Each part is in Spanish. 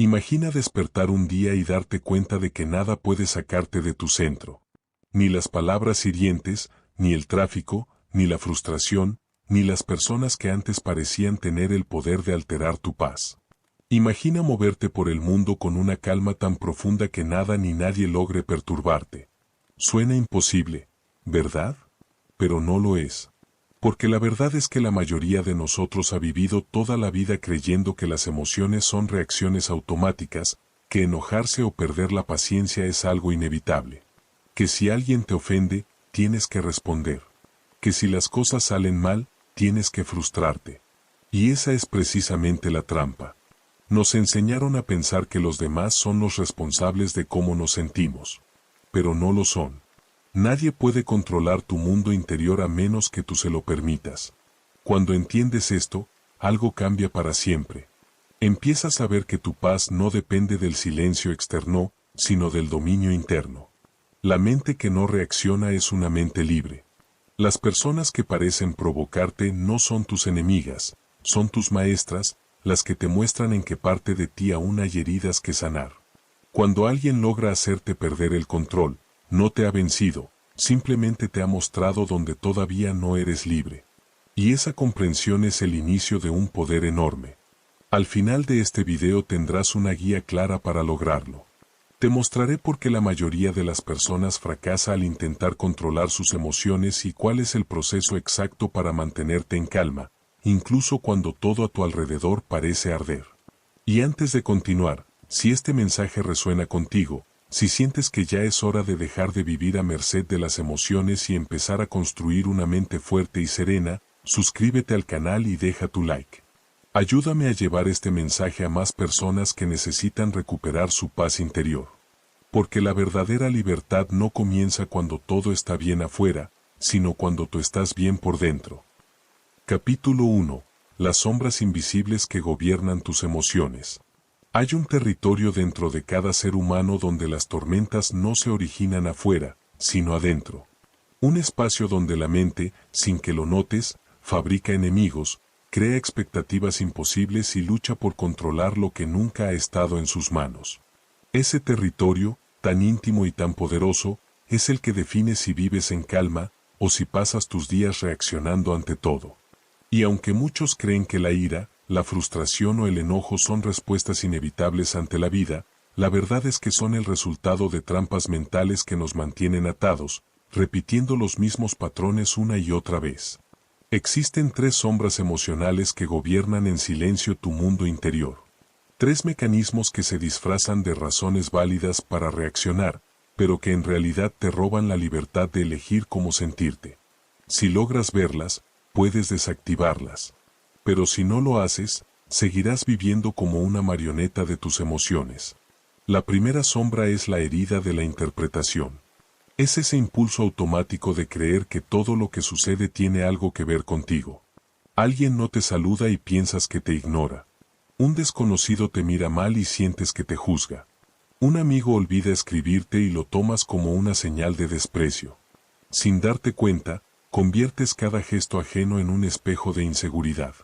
Imagina despertar un día y darte cuenta de que nada puede sacarte de tu centro. Ni las palabras hirientes, ni el tráfico, ni la frustración, ni las personas que antes parecían tener el poder de alterar tu paz. Imagina moverte por el mundo con una calma tan profunda que nada ni nadie logre perturbarte. Suena imposible, ¿verdad? Pero no lo es. Porque la verdad es que la mayoría de nosotros ha vivido toda la vida creyendo que las emociones son reacciones automáticas, que enojarse o perder la paciencia es algo inevitable. Que si alguien te ofende, tienes que responder. Que si las cosas salen mal, tienes que frustrarte. Y esa es precisamente la trampa. Nos enseñaron a pensar que los demás son los responsables de cómo nos sentimos. Pero no lo son. Nadie puede controlar tu mundo interior a menos que tú se lo permitas. Cuando entiendes esto, algo cambia para siempre. Empiezas a ver que tu paz no depende del silencio externo, sino del dominio interno. La mente que no reacciona es una mente libre. Las personas que parecen provocarte no son tus enemigas, son tus maestras, las que te muestran en qué parte de ti aún hay heridas que sanar. Cuando alguien logra hacerte perder el control, no te ha vencido, simplemente te ha mostrado donde todavía no eres libre. Y esa comprensión es el inicio de un poder enorme. Al final de este video tendrás una guía clara para lograrlo. Te mostraré por qué la mayoría de las personas fracasa al intentar controlar sus emociones y cuál es el proceso exacto para mantenerte en calma, incluso cuando todo a tu alrededor parece arder. Y antes de continuar, si este mensaje resuena contigo, si sientes que ya es hora de dejar de vivir a merced de las emociones y empezar a construir una mente fuerte y serena, suscríbete al canal y deja tu like. Ayúdame a llevar este mensaje a más personas que necesitan recuperar su paz interior. Porque la verdadera libertad no comienza cuando todo está bien afuera, sino cuando tú estás bien por dentro. Capítulo 1. Las sombras invisibles que gobiernan tus emociones. Hay un territorio dentro de cada ser humano donde las tormentas no se originan afuera, sino adentro. Un espacio donde la mente, sin que lo notes, fabrica enemigos, crea expectativas imposibles y lucha por controlar lo que nunca ha estado en sus manos. Ese territorio, tan íntimo y tan poderoso, es el que define si vives en calma, o si pasas tus días reaccionando ante todo. Y aunque muchos creen que la ira, la frustración o el enojo son respuestas inevitables ante la vida, la verdad es que son el resultado de trampas mentales que nos mantienen atados, repitiendo los mismos patrones una y otra vez. Existen 3 sombras emocionales que gobiernan en silencio tu mundo interior. 3 mecanismos que se disfrazan de razones válidas para reaccionar, pero que en realidad te roban la libertad de elegir cómo sentirte. Si logras verlas, puedes desactivarlas. Pero si no lo haces, seguirás viviendo como una marioneta de tus emociones. La primera sombra es la herida de la interpretación. Es ese impulso automático de creer que todo lo que sucede tiene algo que ver contigo. Alguien no te saluda y piensas que te ignora. Un desconocido te mira mal y sientes que te juzga. Un amigo olvida escribirte y lo tomas como una señal de desprecio. Sin darte cuenta, conviertes cada gesto ajeno en un espejo de inseguridad.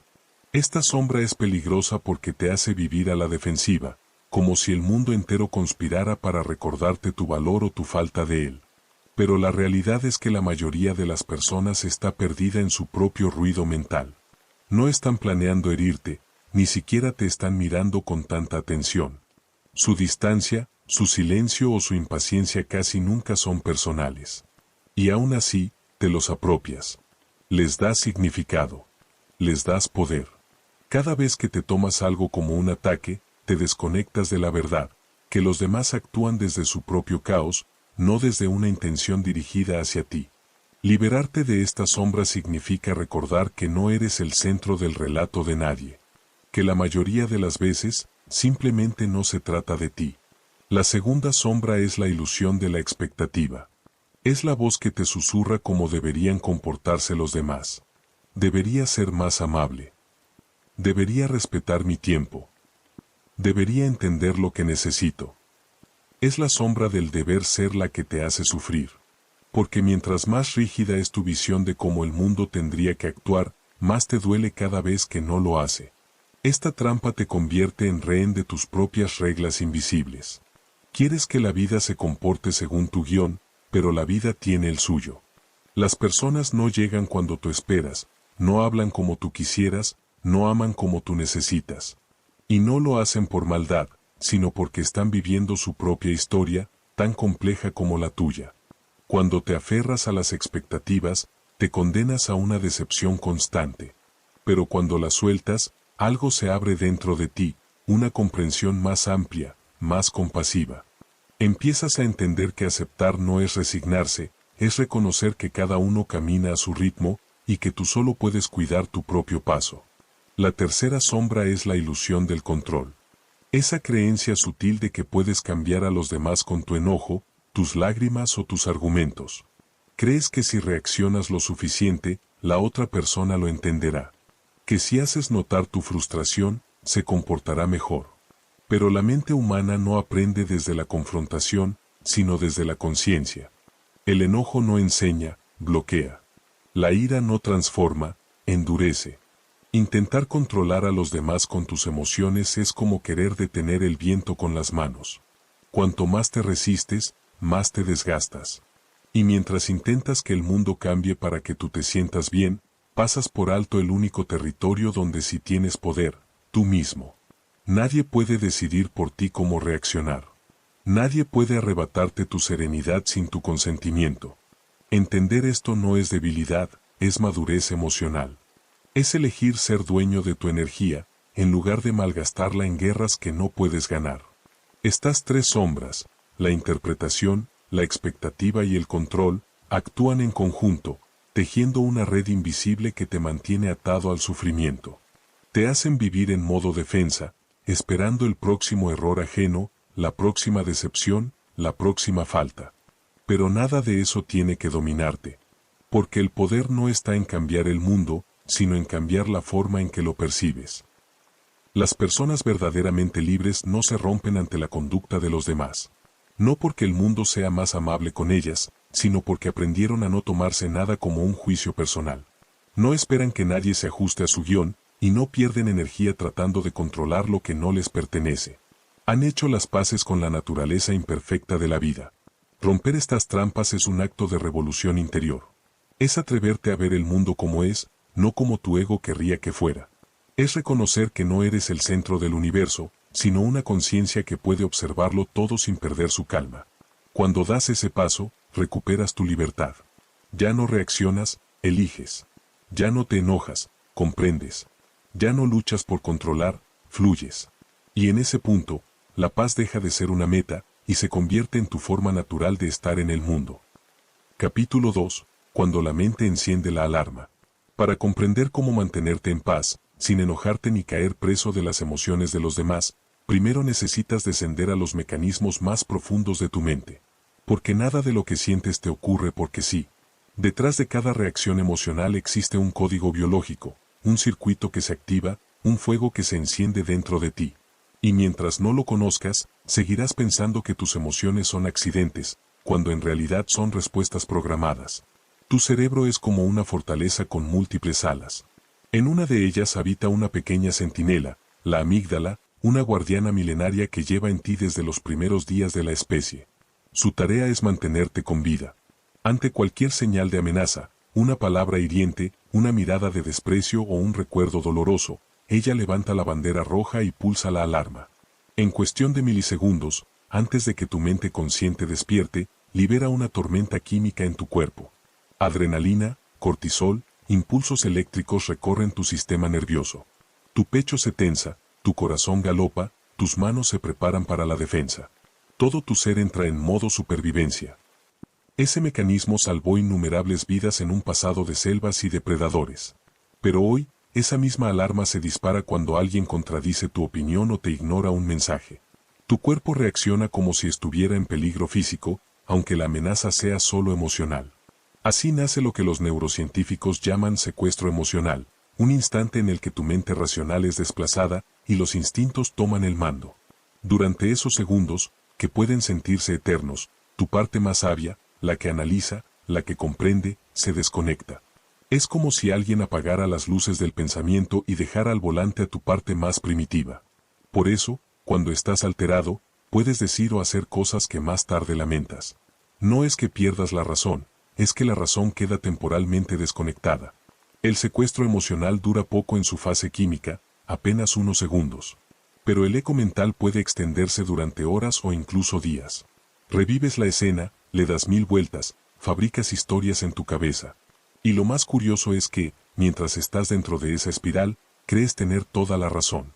Esta sombra es peligrosa porque te hace vivir a la defensiva, como si el mundo entero conspirara para recordarte tu valor o tu falta de él. Pero la realidad es que la mayoría de las personas está perdida en su propio ruido mental. No están planeando herirte, ni siquiera te están mirando con tanta atención. Su distancia, su silencio o su impaciencia casi nunca son personales. Y aún así, te los apropias. Les das significado. Les das poder. Cada vez que te tomas algo como un ataque, te desconectas de la verdad, que los demás actúan desde su propio caos, no desde una intención dirigida hacia ti. Liberarte de esta sombra significa recordar que no eres el centro del relato de nadie. Que la mayoría de las veces, simplemente no se trata de ti. La segunda sombra es la ilusión de la expectativa. Es la voz que te susurra cómo deberían comportarse los demás. Debería ser más amable. Debería respetar mi tiempo. Debería entender lo que necesito. Es la sombra del deber ser la que te hace sufrir. Porque mientras más rígida es tu visión de cómo el mundo tendría que actuar, más te duele cada vez que no lo hace. Esta trampa te convierte en rehén de tus propias reglas invisibles. Quieres que la vida se comporte según tu guión, pero la vida tiene el suyo. Las personas no llegan cuando tú esperas, no hablan como tú quisieras, no aman como tú necesitas. Y no lo hacen por maldad, sino porque están viviendo su propia historia, tan compleja como la tuya. Cuando te aferras a las expectativas, te condenas a una decepción constante. Pero cuando las sueltas, algo se abre dentro de ti, una comprensión más amplia, más compasiva. Empiezas a entender que aceptar no es resignarse, es reconocer que cada uno camina a su ritmo, y que tú solo puedes cuidar tu propio paso. La tercera sombra es la ilusión del control. Esa creencia sutil de que puedes cambiar a los demás con tu enojo, tus lágrimas o tus argumentos. Crees que si reaccionas lo suficiente, la otra persona lo entenderá. Que si haces notar tu frustración, se comportará mejor. Pero la mente humana no aprende desde la confrontación, sino desde la conciencia. El enojo no enseña, bloquea. La ira no transforma, endurece. Intentar controlar a los demás con tus emociones es como querer detener el viento con las manos. Cuanto más te resistes, más te desgastas. Y mientras intentas que el mundo cambie para que tú te sientas bien, pasas por alto el único territorio donde sí tienes poder, tú mismo. Nadie puede decidir por ti cómo reaccionar. Nadie puede arrebatarte tu serenidad sin tu consentimiento. Entender esto no es debilidad, es madurez emocional. Es elegir ser dueño de tu energía, en lugar de malgastarla en guerras que no puedes ganar. Estas tres sombras, la interpretación, la expectativa y el control, actúan en conjunto, tejiendo una red invisible que te mantiene atado al sufrimiento. Te hacen vivir en modo defensa, esperando el próximo error ajeno, la próxima decepción, la próxima falta. Pero nada de eso tiene que dominarte. Porque el poder no está en cambiar el mundo, sino en cambiar la forma en que lo percibes. Las personas verdaderamente libres no se rompen ante la conducta de los demás. No porque el mundo sea más amable con ellas, sino porque aprendieron a no tomarse nada como un juicio personal. No esperan que nadie se ajuste a su guión, y no pierden energía tratando de controlar lo que no les pertenece. Han hecho las paces con la naturaleza imperfecta de la vida. Romper estas trampas es un acto de revolución interior. Es atreverte a ver el mundo como es, no como tu ego querría que fuera. Es reconocer que no eres el centro del universo, sino una conciencia que puede observarlo todo sin perder su calma. Cuando das ese paso, recuperas tu libertad. Ya no reaccionas, eliges. Ya no te enojas, comprendes. Ya no luchas por controlar, fluyes. Y en ese punto, la paz deja de ser una meta, y se convierte en tu forma natural de estar en el mundo. Capítulo 2. Cuando la mente enciende la alarma. Para comprender cómo mantenerte en paz, sin enojarte ni caer preso de las emociones de los demás, primero necesitas descender a los mecanismos más profundos de tu mente. Porque nada de lo que sientes te ocurre porque sí. Detrás de cada reacción emocional existe un código biológico, un circuito que se activa, un fuego que se enciende dentro de ti. Y mientras no lo conozcas, seguirás pensando que tus emociones son accidentes, cuando en realidad son respuestas programadas. Tu cerebro es como una fortaleza con múltiples alas. En una de ellas habita una pequeña centinela, la amígdala, una guardiana milenaria que lleva en ti desde los primeros días de la especie. Su tarea es mantenerte con vida. Ante cualquier señal de amenaza, una palabra hiriente, una mirada de desprecio o un recuerdo doloroso, ella levanta la bandera roja y pulsa la alarma. En cuestión de milisegundos, antes de que tu mente consciente despierte, libera una tormenta química en tu cuerpo. Adrenalina, cortisol, impulsos eléctricos recorren tu sistema nervioso. Tu pecho se tensa, tu corazón galopa, tus manos se preparan para la defensa. Todo tu ser entra en modo supervivencia. Ese mecanismo salvó innumerables vidas en un pasado de selvas y depredadores. Pero hoy, esa misma alarma se dispara cuando alguien contradice tu opinión o te ignora un mensaje. Tu cuerpo reacciona como si estuviera en peligro físico, aunque la amenaza sea solo emocional. Así nace lo que los neurocientíficos llaman secuestro emocional, un instante en el que tu mente racional es desplazada y los instintos toman el mando. Durante esos segundos, que pueden sentirse eternos, tu parte más sabia, la que analiza, la que comprende, se desconecta. Es como si alguien apagara las luces del pensamiento y dejara al volante a tu parte más primitiva. Por eso, cuando estás alterado, puedes decir o hacer cosas que más tarde lamentas. No es que pierdas la razón, es que la razón queda temporalmente desconectada. El secuestro emocional dura poco en su fase química, apenas unos segundos. Pero el eco mental puede extenderse durante horas o incluso días. Revives la escena, le das 1000 vueltas, fabricas historias en tu cabeza. Y lo más curioso es que, mientras estás dentro de esa espiral, crees tener toda la razón.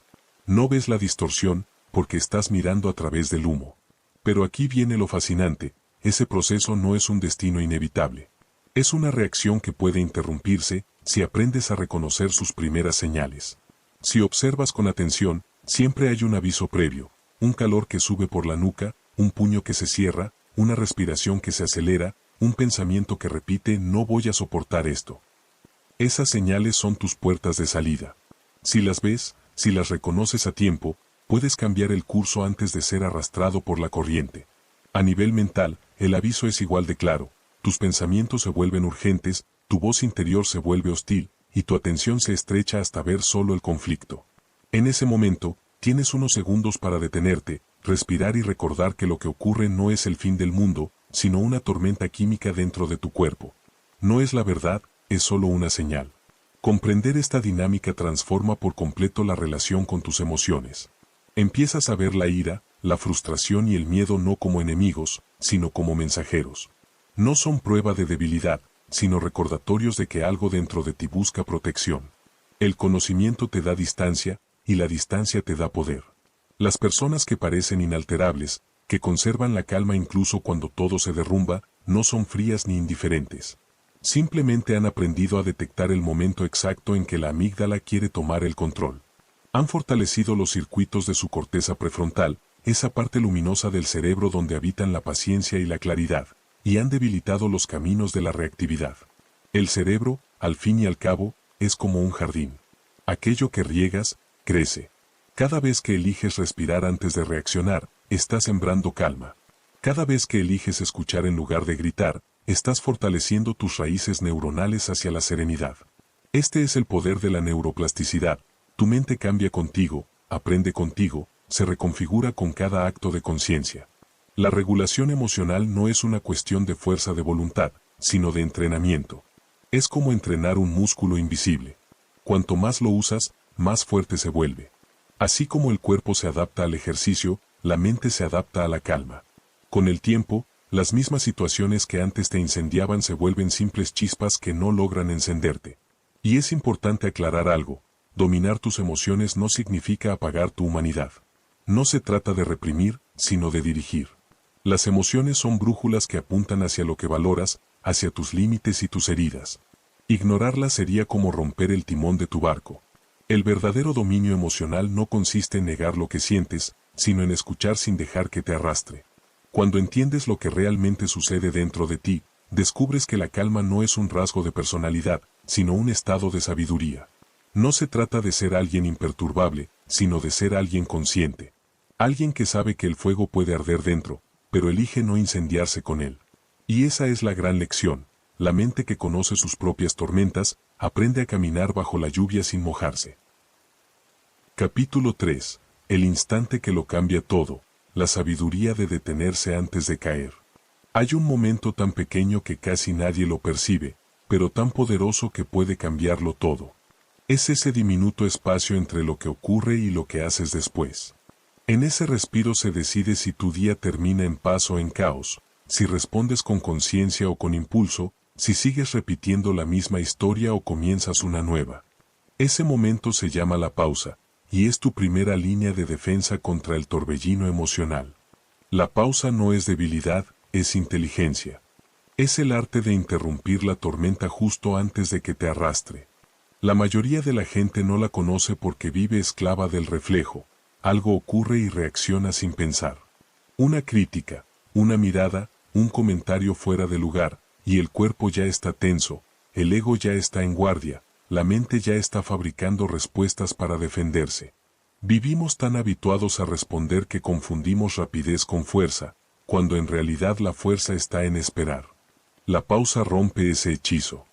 No ves la distorsión, porque estás mirando a través del humo. Pero aquí viene lo fascinante, ese proceso no es un destino inevitable. Es una reacción que puede interrumpirse, si aprendes a reconocer sus primeras señales. Si observas con atención, siempre hay un aviso previo, un calor que sube por la nuca, un puño que se cierra, una respiración que se acelera, un pensamiento que repite no voy a soportar esto. Esas señales son tus puertas de salida. Si las ves, si las reconoces a tiempo, puedes cambiar el curso antes de ser arrastrado por la corriente. A nivel mental, el aviso es igual de claro, tus pensamientos se vuelven urgentes, tu voz interior se vuelve hostil, y tu atención se estrecha hasta ver solo el conflicto. En ese momento, tienes unos segundos para detenerte, respirar y recordar que lo que ocurre no es el fin del mundo, sino una tormenta química dentro de tu cuerpo. No es la verdad, es solo una señal. Comprender esta dinámica transforma por completo la relación con tus emociones. Empiezas a ver la ira, la frustración y el miedo no como enemigos, sino como mensajeros. No son prueba de debilidad, sino recordatorios de que algo dentro de ti busca protección. El conocimiento te da distancia, y la distancia te da poder. Las personas que parecen inalterables, que conservan la calma incluso cuando todo se derrumba, no son frías ni indiferentes. Simplemente han aprendido a detectar el momento exacto en que la amígdala quiere tomar el control. Han fortalecido los circuitos de su corteza prefrontal, esa parte luminosa del cerebro donde habitan la paciencia y la claridad, y han debilitado los caminos de la reactividad. El cerebro, al fin y al cabo, es como un jardín. Aquello que riegas, crece. Cada vez que eliges respirar antes de reaccionar, estás sembrando calma. Cada vez que eliges escuchar en lugar de gritar, estás fortaleciendo tus raíces neuronales hacia la serenidad. Este es el poder de la neuroplasticidad. Tu mente cambia contigo, aprende contigo, se reconfigura con cada acto de conciencia. La regulación emocional no es una cuestión de fuerza de voluntad, sino de entrenamiento. Es como entrenar un músculo invisible. Cuanto más lo usas, más fuerte se vuelve. Así como el cuerpo se adapta al ejercicio, la mente se adapta a la calma. Con el tiempo, las mismas situaciones que antes te incendiaban se vuelven simples chispas que no logran encenderte. Y es importante aclarar algo, dominar tus emociones no significa apagar tu humanidad. No se trata de reprimir, sino de dirigir. Las emociones son brújulas que apuntan hacia lo que valoras, hacia tus límites y tus heridas. Ignorarlas sería como romper el timón de tu barco. El verdadero dominio emocional no consiste en negar lo que sientes, sino en escuchar sin dejar que te arrastre. Cuando entiendes lo que realmente sucede dentro de ti, descubres que la calma no es un rasgo de personalidad, sino un estado de sabiduría. No se trata de ser alguien imperturbable, sino de ser alguien consciente. Alguien que sabe que el fuego puede arder dentro, pero elige no incendiarse con él. Y esa es la gran lección. La mente que conoce sus propias tormentas, aprende a caminar bajo la lluvia sin mojarse. Capítulo 3. El instante que lo cambia todo, la sabiduría de detenerse antes de caer. Hay un momento tan pequeño que casi nadie lo percibe, pero tan poderoso que puede cambiarlo todo. Es ese diminuto espacio entre lo que ocurre y lo que haces después. En ese respiro se decide si tu día termina en paz o en caos, si respondes con conciencia o con impulso, si sigues repitiendo la misma historia o comienzas una nueva. Ese momento se llama la pausa, y es tu primera línea de defensa contra el torbellino emocional. La pausa no es debilidad, es inteligencia. Es el arte de interrumpir la tormenta justo antes de que te arrastre. La mayoría de la gente no la conoce porque vive esclava del reflejo. Algo ocurre y reacciona sin pensar. Una crítica, una mirada, un comentario fuera de lugar, y el cuerpo ya está tenso, el ego ya está en guardia, la mente ya está fabricando respuestas para defenderse. Vivimos tan habituados a responder que confundimos rapidez con fuerza, cuando en realidad la fuerza está en esperar. La pausa rompe ese hechizo.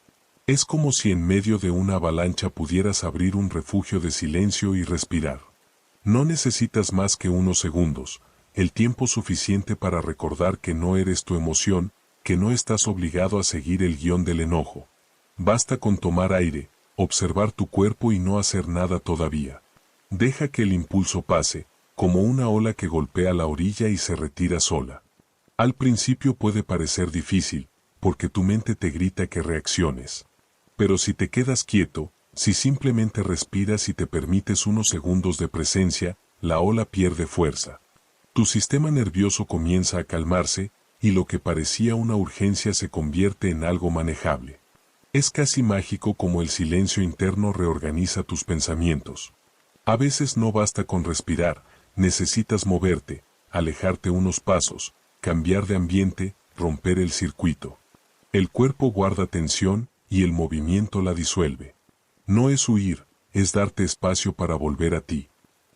Es como si en medio de una avalancha pudieras abrir un refugio de silencio y respirar. No necesitas más que unos segundos, el tiempo suficiente para recordar que no eres tu emoción, que no estás obligado a seguir el guión del enojo. Basta con tomar aire, observar tu cuerpo y no hacer nada todavía. Deja que el impulso pase, como una ola que golpea la orilla y se retira sola. Al principio puede parecer difícil, porque tu mente te grita que reacciones. Pero si te quedas quieto, si simplemente respiras y te permites unos segundos de presencia, la ola pierde fuerza. Tu sistema nervioso comienza a calmarse, y lo que parecía una urgencia se convierte en algo manejable. Es casi mágico como el silencio interno reorganiza tus pensamientos. A veces no basta con respirar, necesitas moverte, alejarte unos pasos, cambiar de ambiente, romper el circuito. El cuerpo guarda tensión, y el movimiento la disuelve. No es huir, es darte espacio para volver a ti.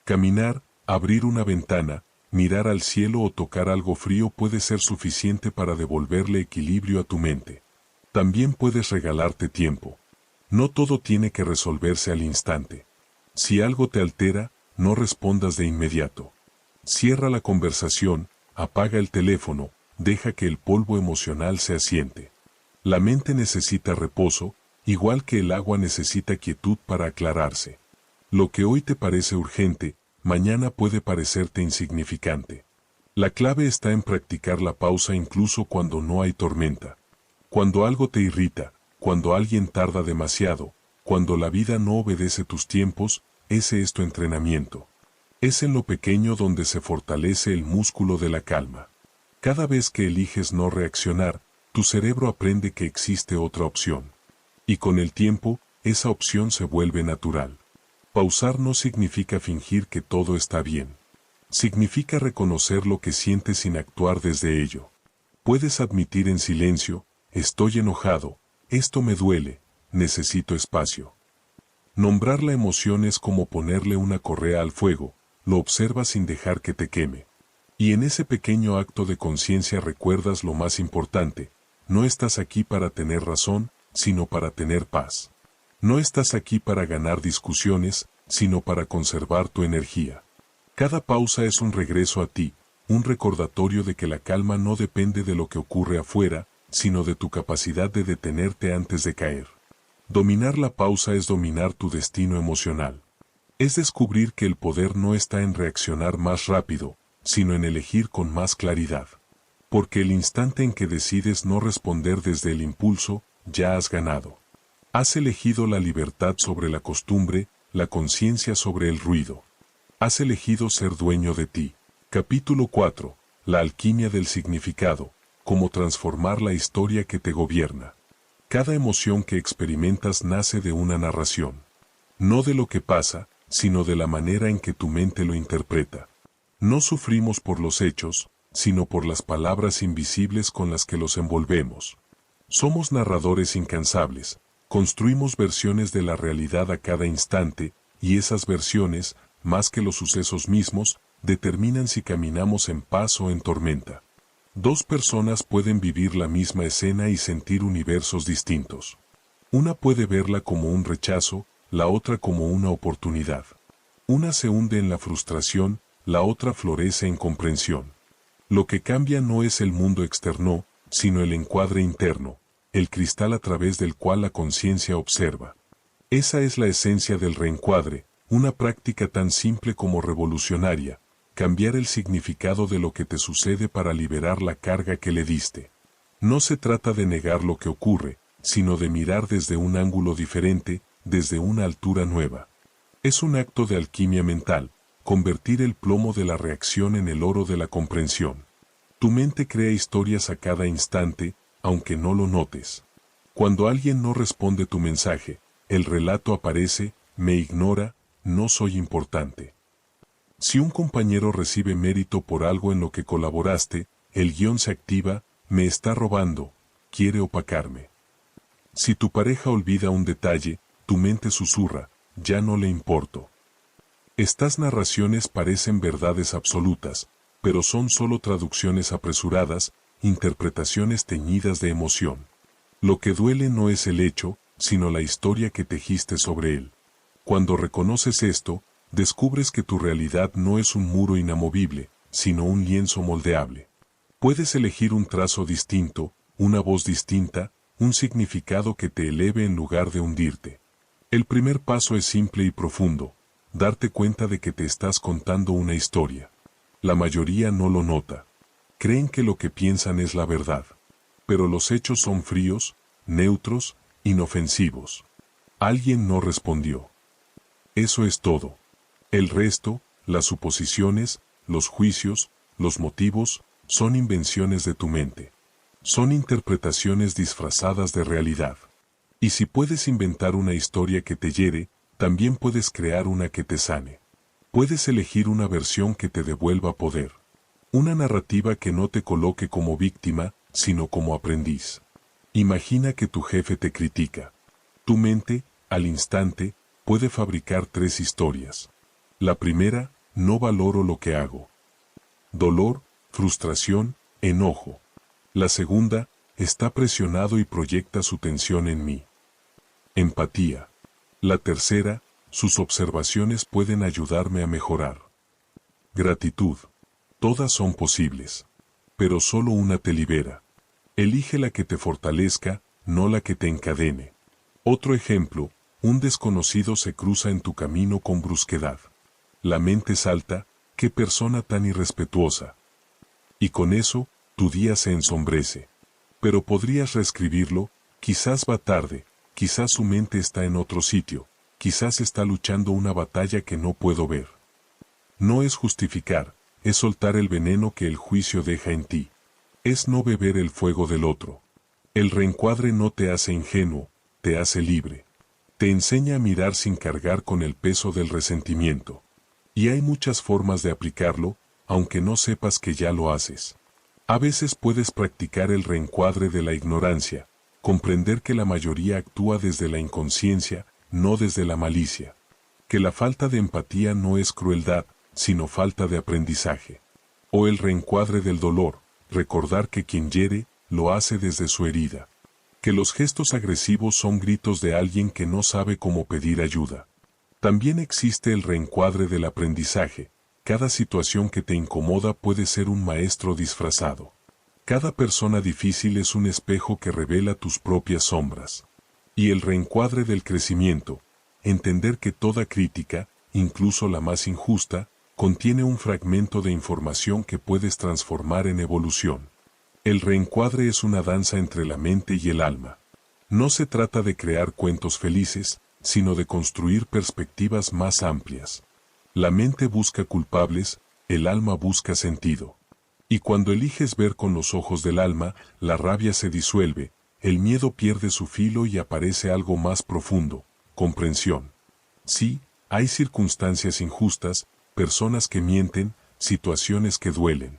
Caminar, abrir una ventana, mirar al cielo o tocar algo frío puede ser suficiente para devolverle equilibrio a tu mente. También puedes regalarte tiempo. No todo tiene que resolverse al instante. Si algo te altera, no respondas de inmediato. Cierra la conversación, apaga el teléfono, deja que el polvo emocional se asiente. La mente necesita reposo, igual que el agua necesita quietud para aclararse. Lo que hoy te parece urgente, mañana puede parecerte insignificante. La clave está en practicar la pausa incluso cuando no hay tormenta. Cuando algo te irrita, cuando alguien tarda demasiado, cuando la vida no obedece tus tiempos, ese es tu entrenamiento. Es en lo pequeño donde se fortalece el músculo de la calma. Cada vez que eliges no reaccionar, tu cerebro aprende que existe otra opción. Y con el tiempo, esa opción se vuelve natural. Pausar no significa fingir que todo está bien. Significa reconocer lo que sientes sin actuar desde ello. Puedes admitir en silencio, estoy enojado, esto me duele, necesito espacio. Nombrar la emoción es como ponerle una correa al fuego, lo observas sin dejar que te queme. Y en ese pequeño acto de conciencia recuerdas lo más importante. No estás aquí para tener razón, sino para tener paz. No estás aquí para ganar discusiones, sino para conservar tu energía. Cada pausa es un regreso a ti, un recordatorio de que la calma no depende de lo que ocurre afuera, sino de tu capacidad de detenerte antes de caer. Dominar la pausa es dominar tu destino emocional. Es descubrir que el poder no está en reaccionar más rápido, sino en elegir con más claridad. Porque el instante en que decides no responder desde el impulso, ya has ganado. Has elegido la libertad sobre la costumbre, la conciencia sobre el ruido. Has elegido ser dueño de ti. Capítulo 4. La alquimia del significado. Cómo transformar la historia que te gobierna. Cada emoción que experimentas nace de una narración. No de lo que pasa, sino de la manera en que tu mente lo interpreta. No sufrimos por los hechos, sino por las palabras invisibles con las que los envolvemos. Somos narradores incansables, construimos versiones de la realidad a cada instante, y esas versiones, más que los sucesos mismos, determinan si caminamos en paz o en tormenta. Dos personas pueden vivir la misma escena y sentir universos distintos. Una puede verla como un rechazo, la otra como una oportunidad. Una se hunde en la frustración, la otra florece en comprensión. Lo que cambia no es el mundo externo, sino el encuadre interno, el cristal a través del cual la conciencia observa. Esa es la esencia del reencuadre, una práctica tan simple como revolucionaria, cambiar el significado de lo que te sucede para liberar la carga que le diste. No se trata de negar lo que ocurre, sino de mirar desde un ángulo diferente, desde una altura nueva. Es un acto de alquimia mental, convertir el plomo de la reacción en el oro de la comprensión. Tu mente crea historias a cada instante, aunque no lo notes. Cuando alguien no responde tu mensaje, el relato aparece, me ignora, no soy importante. Si un compañero recibe mérito por algo en lo que colaboraste, el guión se activa, me está robando, quiere opacarme. Si tu pareja olvida un detalle, tu mente susurra, ya no le importo. Estas narraciones parecen verdades absolutas, pero son solo traducciones apresuradas, interpretaciones teñidas de emoción. Lo que duele no es el hecho, sino la historia que tejiste sobre él. Cuando reconoces esto, descubres que tu realidad no es un muro inamovible, sino un lienzo moldeable. Puedes elegir un trazo distinto, una voz distinta, un significado que te eleve en lugar de hundirte. El primer paso es simple y profundo, darte cuenta de que te estás contando una historia. La mayoría no lo nota. Creen que lo que piensan es la verdad. Pero los hechos son fríos, neutros, inofensivos. Alguien no respondió. Eso es todo. El resto, las suposiciones, los juicios, los motivos, son invenciones de tu mente. Son interpretaciones disfrazadas de realidad. Y si puedes inventar una historia que te hiere, también puedes crear una que te sane. Puedes elegir una versión que te devuelva poder. Una narrativa que no te coloque como víctima, sino como aprendiz. Imagina que tu jefe te critica. Tu mente, al instante, puede fabricar 3 historias. La primera, no valoro lo que hago. Dolor, frustración, enojo. La segunda, está presionado y proyecta su tensión en mí. Empatía. La tercera, sus observaciones pueden ayudarme a mejorar. Gratitud. Todas son posibles. Pero solo una te libera. Elige la que te fortalezca, no la que te encadene. Otro ejemplo, un desconocido se cruza en tu camino con brusquedad. La mente salta, qué persona tan irrespetuosa. Y con eso, tu día se ensombrece. Pero podrías reescribirlo, quizás va tarde, quizás su mente está en otro sitio, quizás está luchando una batalla que no puedo ver. No es justificar, es soltar el veneno que el juicio deja en ti. Es no beber el fuego del otro. El reencuadre no te hace ingenuo, te hace libre. Te enseña a mirar sin cargar con el peso del resentimiento. Y hay muchas formas de aplicarlo, aunque no sepas que ya lo haces. A veces puedes practicar el reencuadre de la ignorancia, comprender que la mayoría actúa desde la inconsciencia, no desde la malicia. Que la falta de empatía no es crueldad, sino falta de aprendizaje. O el reencuadre del dolor, recordar que quien hiere, lo hace desde su herida. Que los gestos agresivos son gritos de alguien que no sabe cómo pedir ayuda. También existe el reencuadre del aprendizaje. Cada situación que te incomoda puede ser un maestro disfrazado. Cada persona difícil es un espejo que revela tus propias sombras. Y el reencuadre del crecimiento, entender que toda crítica, incluso la más injusta, contiene un fragmento de información que puedes transformar en evolución. El reencuadre es una danza entre la mente y el alma. No se trata de crear cuentos felices, sino de construir perspectivas más amplias. La mente busca culpables, el alma busca sentido. Y cuando eliges ver con los ojos del alma, la rabia se disuelve, el miedo pierde su filo y aparece algo más profundo, comprensión. Sí, hay circunstancias injustas, personas que mienten, situaciones que duelen.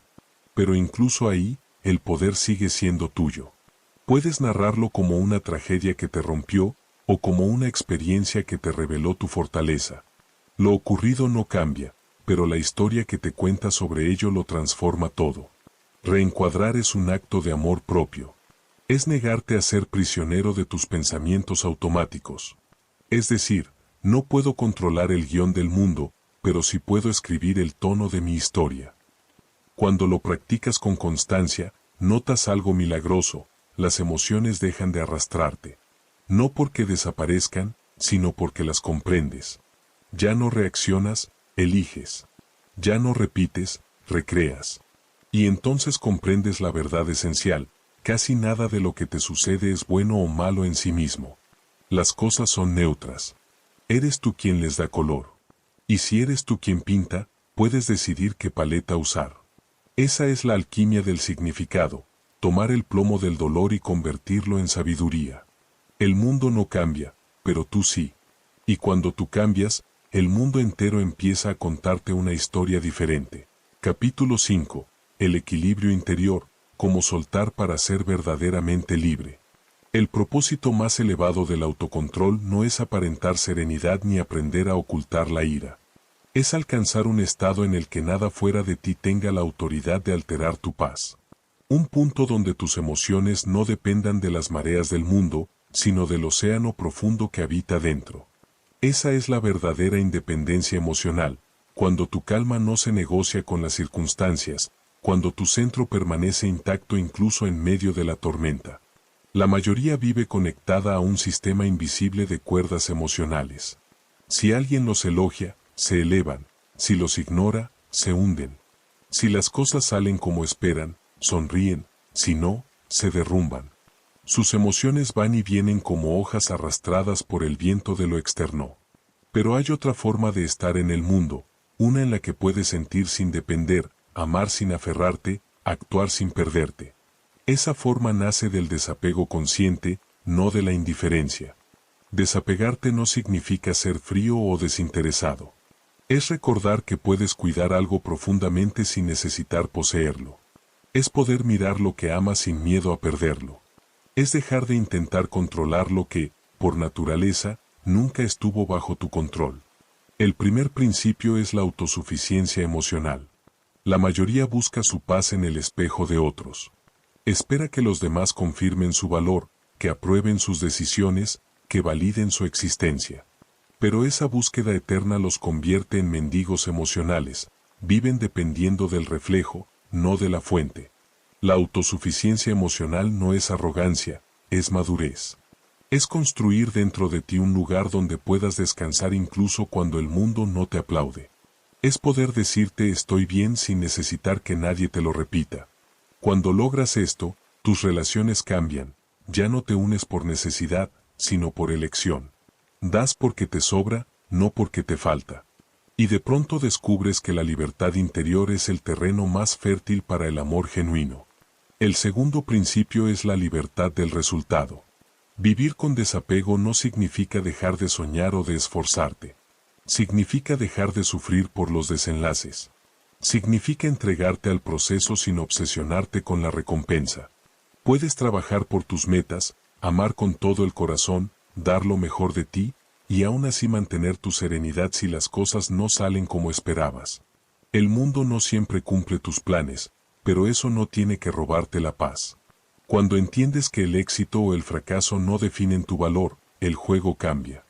Pero incluso ahí, el poder sigue siendo tuyo. Puedes narrarlo como una tragedia que te rompió, o como una experiencia que te reveló tu fortaleza. Lo ocurrido no cambia, pero la historia que te cuenta sobre ello lo transforma todo. Reencuadrar es un acto de amor propio. Es negarte a ser prisionero de tus pensamientos automáticos. Es decir, no puedo controlar el guión del mundo, pero sí puedo escribir el tono de mi historia. Cuando lo practicas con constancia, notas algo milagroso, las emociones dejan de arrastrarte. No porque desaparezcan, sino porque las comprendes. Ya no reaccionas, eliges. Ya no repites, recreas. Y entonces comprendes la verdad esencial, casi nada de lo que te sucede es bueno o malo en sí mismo. Las cosas son neutras. Eres tú quien les da color. Y si eres tú quien pinta, puedes decidir qué paleta usar. Esa es la alquimia del significado, tomar el plomo del dolor y convertirlo en sabiduría. El mundo no cambia, pero tú sí. Y cuando tú cambias, el mundo entero empieza a contarte una historia diferente. Capítulo 5. El equilibrio interior, cómo soltar para ser verdaderamente libre. El propósito más elevado del autocontrol no es aparentar serenidad ni aprender a ocultar la ira. Es alcanzar un estado en el que nada fuera de ti tenga la autoridad de alterar tu paz. Un punto donde tus emociones no dependan de las mareas del mundo, sino del océano profundo que habita dentro. Esa es la verdadera independencia emocional, cuando tu calma no se negocia con las circunstancias, cuando tu centro permanece intacto incluso en medio de la tormenta. La mayoría vive conectada a un sistema invisible de cuerdas emocionales. Si alguien los elogia, se elevan; si los ignora, se hunden. Si las cosas salen como esperan, sonríen; si no, se derrumban. Sus emociones van y vienen como hojas arrastradas por el viento de lo externo. Pero hay otra forma de estar en el mundo, una en la que puedes sentir sin depender, amar sin aferrarte, actuar sin perderte. Esa forma nace del desapego consciente, no de la indiferencia. Desapegarte no significa ser frío o desinteresado. Es recordar que puedes cuidar algo profundamente sin necesitar poseerlo. Es poder mirar lo que amas sin miedo a perderlo. Es dejar de intentar controlar lo que, por naturaleza, nunca estuvo bajo tu control. El primer principio es la autosuficiencia emocional. La mayoría busca su paz en el espejo de otros. Espera que los demás confirmen su valor, que aprueben sus decisiones, que validen su existencia. Pero esa búsqueda eterna los convierte en mendigos emocionales. Viven dependiendo del reflejo, no de la fuente. La autosuficiencia emocional no es arrogancia, es madurez. Es construir dentro de ti un lugar donde puedas descansar incluso cuando el mundo no te aplaude. Es poder decirte estoy bien sin necesitar que nadie te lo repita. Cuando logras esto, tus relaciones cambian, ya no te unes por necesidad, sino por elección. Das porque te sobra, no porque te falta. Y de pronto descubres que la libertad interior es el terreno más fértil para el amor genuino. El segundo principio es la libertad del resultado. Vivir con desapego no significa dejar de soñar o de esforzarte. Significa dejar de sufrir por los desenlaces. Significa entregarte al proceso sin obsesionarte con la recompensa. Puedes trabajar por tus metas, amar con todo el corazón, dar lo mejor de ti, y aún así mantener tu serenidad si las cosas no salen como esperabas. El mundo no siempre cumple tus planes, pero eso no tiene que robarte la paz. Cuando entiendes que el éxito o el fracaso no definen tu valor, el juego cambia.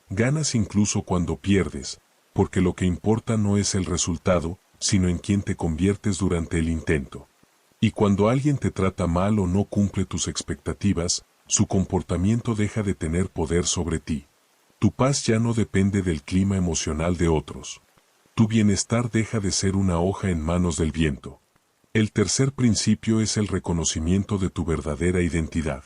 Ganas incluso cuando pierdes, porque lo que importa no es el resultado, sino en quién te conviertes durante el intento. Y cuando alguien te trata mal o no cumple tus expectativas, su comportamiento deja de tener poder sobre ti. Tu paz ya no depende del clima emocional de otros. Tu bienestar deja de ser una hoja en manos del viento. El tercer principio es el reconocimiento de tu verdadera identidad.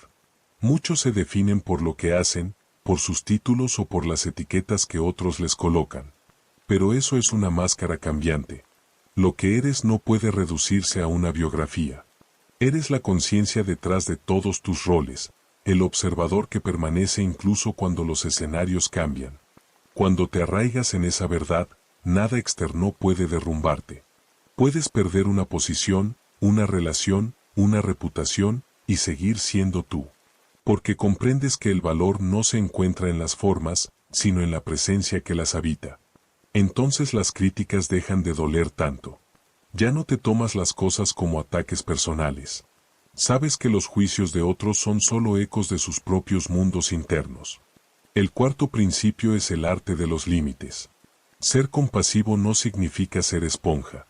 Muchos se definen por lo que hacen, por sus títulos o por las etiquetas que otros les colocan. Pero eso es una máscara cambiante. Lo que eres no puede reducirse a una biografía. Eres la conciencia detrás de todos tus roles, el observador que permanece incluso cuando los escenarios cambian. Cuando te arraigas en esa verdad, nada externo puede derrumbarte. Puedes perder una posición, una relación, una reputación, y seguir siendo tú. Porque comprendes que el valor no se encuentra en las formas, sino en la presencia que las habita. Entonces las críticas dejan de doler tanto. Ya no te tomas las cosas como ataques personales. Sabes que los juicios de otros son solo ecos de sus propios mundos internos. El cuarto principio es el arte de los límites. Ser compasivo no significa ser esponja.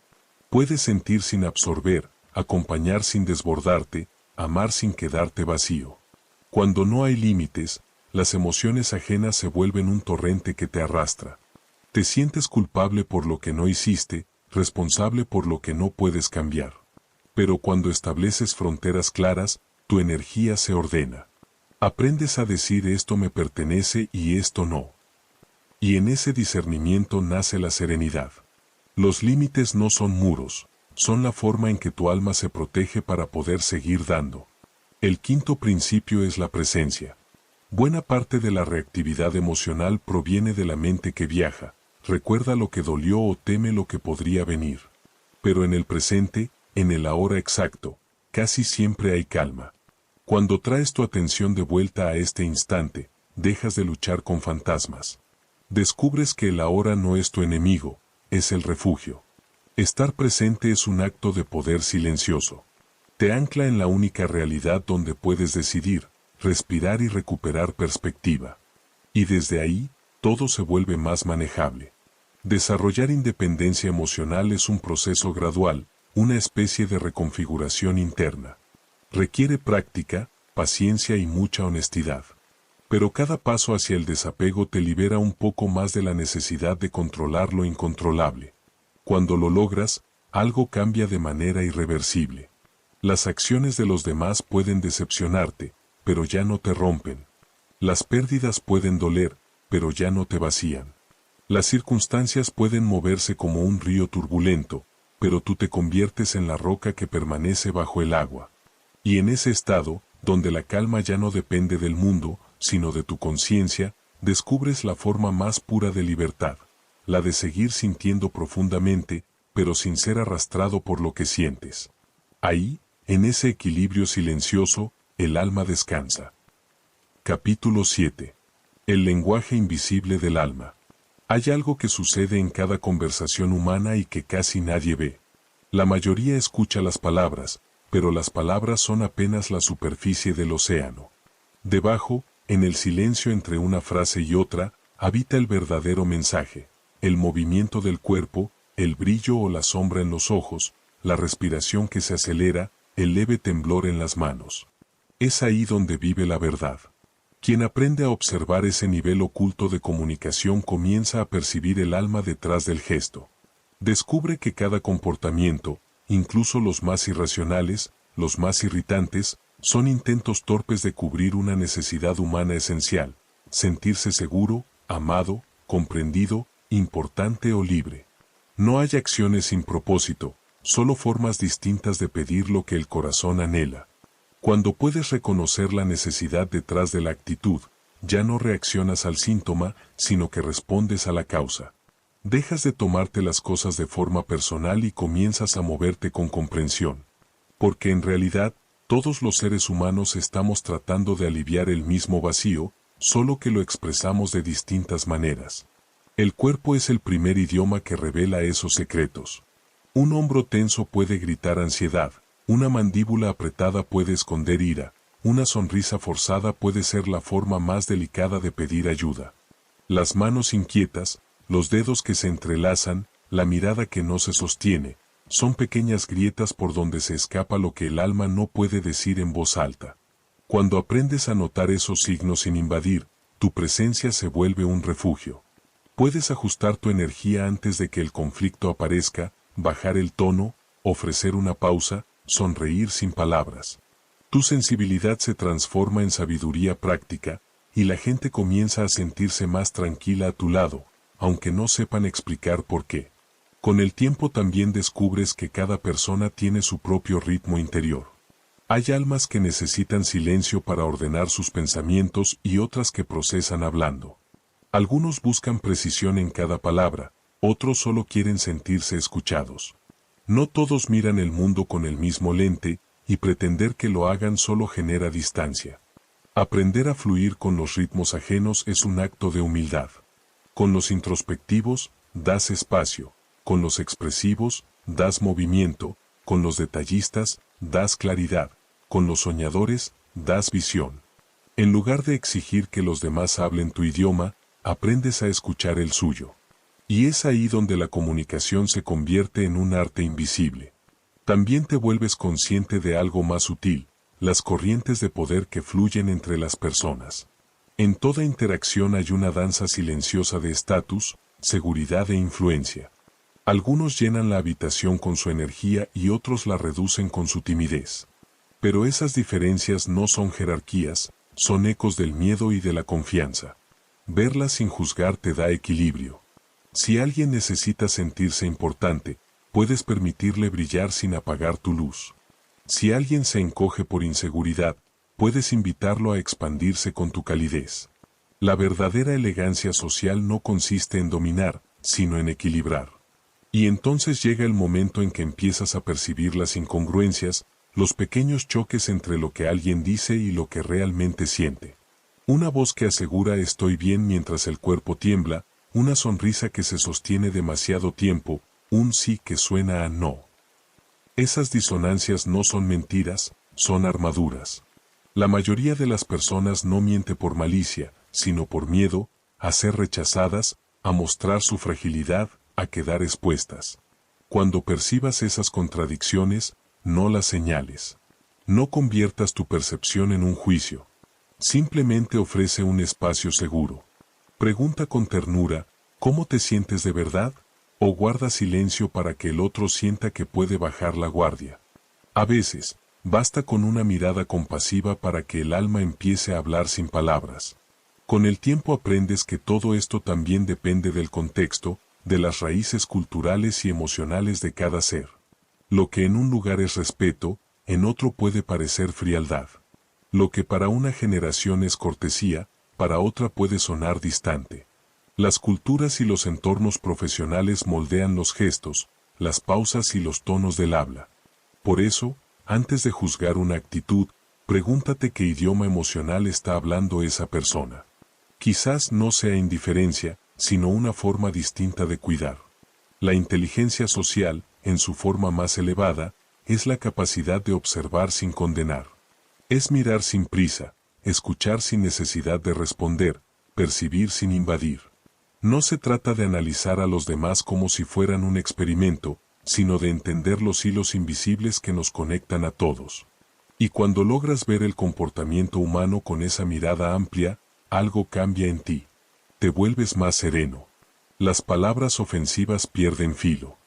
Puedes sentir sin absorber, acompañar sin desbordarte, amar sin quedarte vacío. Cuando no hay límites, las emociones ajenas se vuelven un torrente que te arrastra. Te sientes culpable por lo que no hiciste, responsable por lo que no puedes cambiar. Pero cuando estableces fronteras claras, tu energía se ordena. Aprendes a decir esto me pertenece y esto no. Y en ese discernimiento nace la serenidad. Los límites no son muros, son la forma en que tu alma se protege para poder seguir dando. El quinto principio es la presencia. Buena parte de la reactividad emocional proviene de la mente que viaja, recuerda lo que dolió o teme lo que podría venir. Pero en el presente, en el ahora exacto, casi siempre hay calma. Cuando traes tu atención de vuelta a este instante, dejas de luchar con fantasmas. Descubres que el ahora no es tu enemigo, es el refugio. Estar presente es un acto de poder silencioso. Te ancla en la única realidad donde puedes decidir, respirar y recuperar perspectiva. Y desde ahí, todo se vuelve más manejable. Desarrollar independencia emocional es un proceso gradual, una especie de reconfiguración interna. Requiere práctica, paciencia y mucha honestidad. Pero cada paso hacia el desapego te libera un poco más de la necesidad de controlar lo incontrolable. Cuando lo logras, algo cambia de manera irreversible. Las acciones de los demás pueden decepcionarte, pero ya no te rompen. Las pérdidas pueden doler, pero ya no te vacían. Las circunstancias pueden moverse como un río turbulento, pero tú te conviertes en la roca que permanece bajo el agua. Y en ese estado, donde la calma ya no depende del mundo, sino de tu conciencia, descubres la forma más pura de libertad, la de seguir sintiendo profundamente, pero sin ser arrastrado por lo que sientes. Ahí, en ese equilibrio silencioso, el alma descansa. Capítulo 7. El lenguaje invisible del alma. Hay algo que sucede en cada conversación humana y que casi nadie ve. La mayoría escucha las palabras, pero las palabras son apenas la superficie del océano. Debajo, en el silencio entre una frase y otra, habita el verdadero mensaje, el movimiento del cuerpo, el brillo o la sombra en los ojos, la respiración que se acelera, el leve temblor en las manos. Es ahí donde vive la verdad. Quien aprende a observar ese nivel oculto de comunicación comienza a percibir el alma detrás del gesto. Descubre que cada comportamiento, incluso los más irracionales, los más irritantes, son intentos torpes de cubrir una necesidad humana esencial, sentirse seguro, amado, comprendido, importante o libre. No hay acciones sin propósito, solo formas distintas de pedir lo que el corazón anhela. Cuando puedes reconocer la necesidad detrás de la actitud, ya no reaccionas al síntoma, sino que respondes a la causa. Dejas de tomarte las cosas de forma personal y comienzas a moverte con comprensión. Porque en realidad, todos los seres humanos estamos tratando de aliviar el mismo vacío, solo que lo expresamos de distintas maneras. El cuerpo es el primer idioma que revela esos secretos. Un hombro tenso puede gritar ansiedad, una mandíbula apretada puede esconder ira, una sonrisa forzada puede ser la forma más delicada de pedir ayuda. Las manos inquietas, los dedos que se entrelazan, la mirada que no se sostiene, son pequeñas grietas por donde se escapa lo que el alma no puede decir en voz alta. Cuando aprendes a notar esos signos sin invadir, tu presencia se vuelve un refugio. Puedes ajustar tu energía antes de que el conflicto aparezca, bajar el tono, ofrecer una pausa, sonreír sin palabras. Tu sensibilidad se transforma en sabiduría práctica, y la gente comienza a sentirse más tranquila a tu lado, aunque no sepan explicar por qué. Con el tiempo también descubres que cada persona tiene su propio ritmo interior. Hay almas que necesitan silencio para ordenar sus pensamientos y otras que procesan hablando. Algunos buscan precisión en cada palabra, otros solo quieren sentirse escuchados. No todos miran el mundo con el mismo lente, y pretender que lo hagan solo genera distancia. Aprender a fluir con los ritmos ajenos es un acto de humildad. Con los introspectivos, das espacio, con los expresivos, das movimiento, con los detallistas, das claridad, con los soñadores, das visión. En lugar de exigir que los demás hablen tu idioma, aprendes a escuchar el suyo. Y es ahí donde la comunicación se convierte en un arte invisible. También te vuelves consciente de algo más sutil, las corrientes de poder que fluyen entre las personas. En toda interacción hay una danza silenciosa de estatus, seguridad e influencia. Algunos llenan la habitación con su energía y otros la reducen con su timidez. Pero esas diferencias no son jerarquías, son ecos del miedo y de la confianza. Verlas sin juzgar te da equilibrio. Si alguien necesita sentirse importante, puedes permitirle brillar sin apagar tu luz. Si alguien se encoge por inseguridad, puedes invitarlo a expandirse con tu calidez. La verdadera elegancia social no consiste en dominar, sino en equilibrar. Y entonces llega el momento en que empiezas a percibir las incongruencias, los pequeños choques entre lo que alguien dice y lo que realmente siente. Una voz que asegura estoy bien mientras el cuerpo tiembla, una sonrisa que se sostiene demasiado tiempo, un sí que suena a no. Esas disonancias no son mentiras, son armaduras. La mayoría de las personas no miente por malicia, sino por miedo, a ser rechazadas, a mostrar su fragilidad, a quedar expuestas. Cuando percibas esas contradicciones, no las señales. No conviertas tu percepción en un juicio. Simplemente ofrece un espacio seguro. Pregunta con ternura, ¿cómo te sientes de verdad? O guarda silencio para que el otro sienta que puede bajar la guardia. A veces, basta con una mirada compasiva para que el alma empiece a hablar sin palabras. Con el tiempo aprendes que todo esto también depende del contexto, de las raíces culturales y emocionales de cada ser. Lo que en un lugar es respeto, en otro puede parecer frialdad. Lo que para una generación es cortesía, para otra puede sonar distante. Las culturas y los entornos profesionales moldean los gestos, las pausas y los tonos del habla. Por eso, antes de juzgar una actitud, pregúntate qué idioma emocional está hablando esa persona. Quizás no sea indiferencia, sino una forma distinta de cuidar. La inteligencia social, en su forma más elevada, es la capacidad de observar sin condenar. Es mirar sin prisa, escuchar sin necesidad de responder, percibir sin invadir. No se trata de analizar a los demás como si fueran un experimento, sino de entender los hilos invisibles que nos conectan a todos. Y cuando logras ver el comportamiento humano con esa mirada amplia, algo cambia en ti. Te vuelves más sereno. Las palabras ofensivas pierden filo.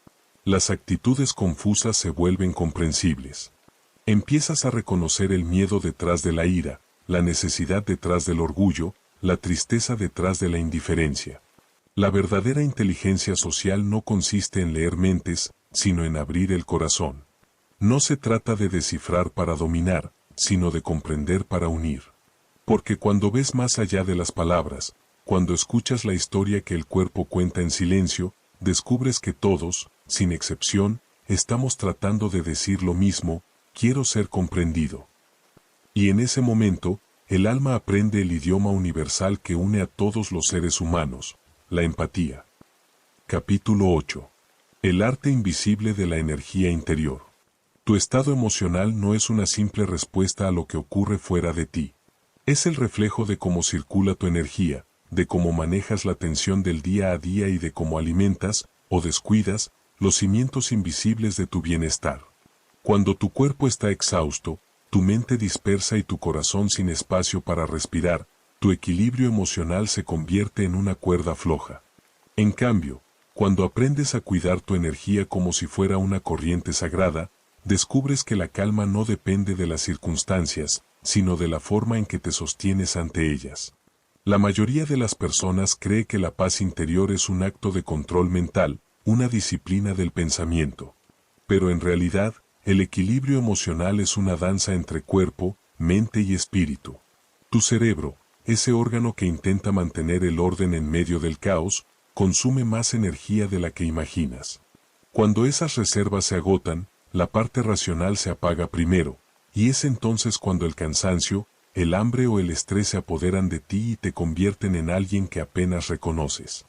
Las actitudes confusas se vuelven comprensibles. Empiezas a reconocer el miedo detrás de la ira, la necesidad detrás del orgullo, la tristeza detrás de la indiferencia. La verdadera inteligencia social no consiste en leer mentes, sino en abrir el corazón. No se trata de descifrar para dominar, sino de comprender para unir. Porque cuando ves más allá de las palabras, cuando escuchas la historia que el cuerpo cuenta en silencio, descubres que todos, sin excepción, estamos tratando de decir lo mismo: quiero ser comprendido. Y en ese momento, el alma aprende el idioma universal que une a todos los seres humanos, la empatía. Capítulo 8. El arte invisible de la energía interior. Tu estado emocional no es una simple respuesta a lo que ocurre fuera de ti. Es el reflejo de cómo circula tu energía, de cómo manejas la tensión del día a día y de cómo alimentas, o descuidas, los cimientos invisibles de tu bienestar. Cuando tu cuerpo está exhausto, tu mente dispersa y tu corazón sin espacio para respirar, tu equilibrio emocional se convierte en una cuerda floja. En cambio, cuando aprendes a cuidar tu energía como si fuera una corriente sagrada, descubres que la calma no depende de las circunstancias, sino de la forma en que te sostienes ante ellas. La mayoría de las personas cree que la paz interior es un acto de control mental, una disciplina del pensamiento. Pero en realidad, el equilibrio emocional es una danza entre cuerpo, mente y espíritu. Tu cerebro, ese órgano que intenta mantener el orden en medio del caos, consume más energía de la que imaginas. Cuando esas reservas se agotan, la parte racional se apaga primero, y es entonces cuando el cansancio, el hambre o el estrés se apoderan de ti y te convierten en alguien que apenas reconoces.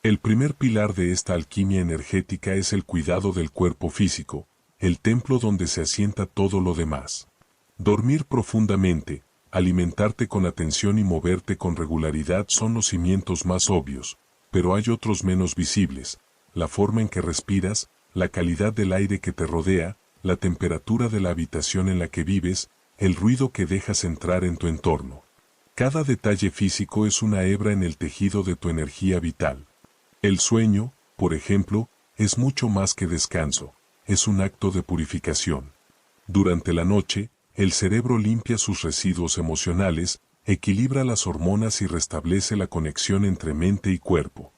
El primer pilar de esta alquimia energética es el cuidado del cuerpo físico, el templo donde se asienta todo lo demás. Dormir profundamente, alimentarte con atención y moverte con regularidad son los cimientos más obvios, pero hay otros menos visibles: la forma en que respiras, la calidad del aire que te rodea, la temperatura de la habitación en la que vives, el ruido que dejas entrar en tu entorno. Cada detalle físico es una hebra en el tejido de tu energía vital. El sueño, por ejemplo, es mucho más que descanso, es un acto de purificación. Durante la noche, el cerebro limpia sus residuos emocionales, equilibra las hormonas y restablece la conexión entre mente y cuerpo.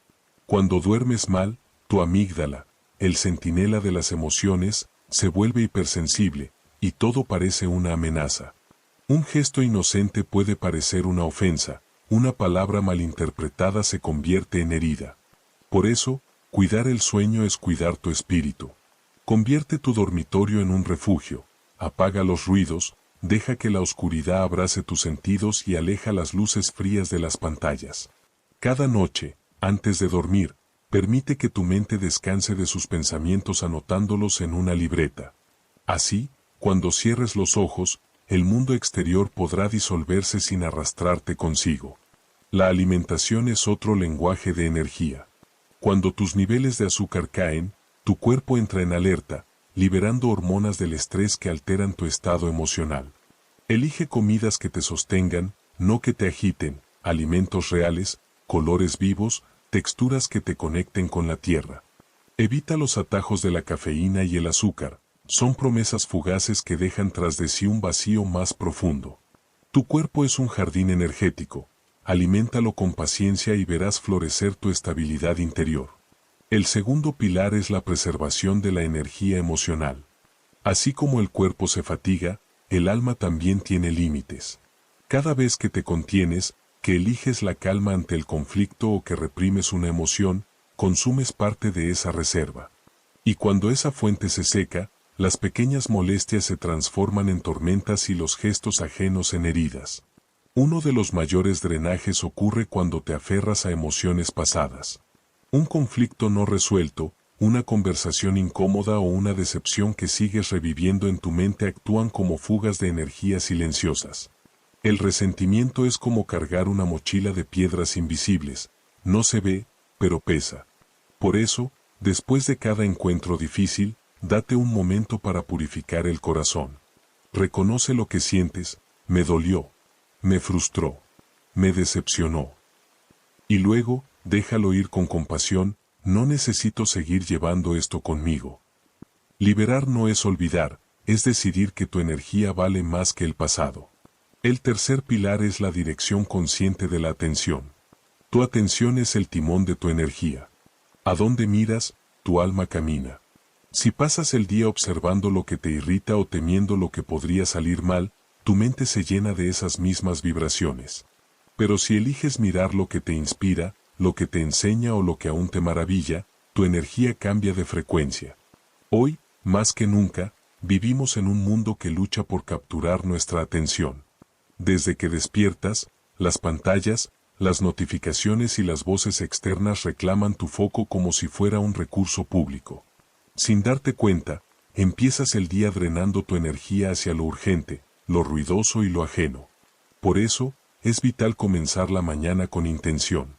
Cuando duermes mal, tu amígdala, el centinela de las emociones, se vuelve hipersensible, y todo parece una amenaza. Un gesto inocente puede parecer una ofensa, una palabra malinterpretada se convierte en herida. Por eso, cuidar el sueño es cuidar tu espíritu. Convierte tu dormitorio en un refugio, apaga los ruidos, deja que la oscuridad abrace tus sentidos y aleja las luces frías de las pantallas. Cada noche, antes de dormir, permite que tu mente descanse de sus pensamientos anotándolos en una libreta. Así, cuando cierres los ojos, el mundo exterior podrá disolverse sin arrastrarte consigo. La alimentación es otro lenguaje de energía. Cuando tus niveles de azúcar caen, tu cuerpo entra en alerta, liberando hormonas del estrés que alteran tu estado emocional. Elige comidas que te sostengan, no que te agiten, alimentos reales, colores vivos, texturas que te conecten con la tierra. Evita los atajos de la cafeína y el azúcar, son promesas fugaces que dejan tras de sí un vacío más profundo. Tu cuerpo es un jardín energético, aliméntalo con paciencia y verás florecer tu estabilidad interior. El segundo pilar es la preservación de la energía emocional. Así como el cuerpo se fatiga, el alma también tiene límites. Cada vez que te contienes, que eliges la calma ante el conflicto o que reprimes una emoción, consumes parte de esa reserva. Y cuando esa fuente se seca, las pequeñas molestias se transforman en tormentas y los gestos ajenos en heridas. Uno de los mayores drenajes ocurre cuando te aferras a emociones pasadas. Un conflicto no resuelto, una conversación incómoda o una decepción que sigues reviviendo en tu mente actúan como fugas de energía silenciosas. El resentimiento es como cargar una mochila de piedras invisibles, no se ve, pero pesa. Por eso, después de cada encuentro difícil, date un momento para purificar el corazón. Reconoce lo que sientes, me dolió, me frustró, me decepcionó. Y luego, déjalo ir con compasión, no necesito seguir llevando esto conmigo. Liberar no es olvidar, es decidir que tu energía vale más que el pasado. El tercer pilar es la dirección consciente de la atención. Tu atención es el timón de tu energía. A donde miras, tu alma camina. Si pasas el día observando lo que te irrita o temiendo lo que podría salir mal, tu mente se llena de esas mismas vibraciones. Pero si eliges mirar lo que te inspira, lo que te enseña o lo que aún te maravilla, tu energía cambia de frecuencia. Hoy, más que nunca, vivimos en un mundo que lucha por capturar nuestra atención. Desde que despiertas, las pantallas, las notificaciones y las voces externas reclaman tu foco como si fuera un recurso público. Sin darte cuenta, empiezas el día drenando tu energía hacia lo urgente, lo ruidoso y lo ajeno. Por eso, es vital comenzar la mañana con intención.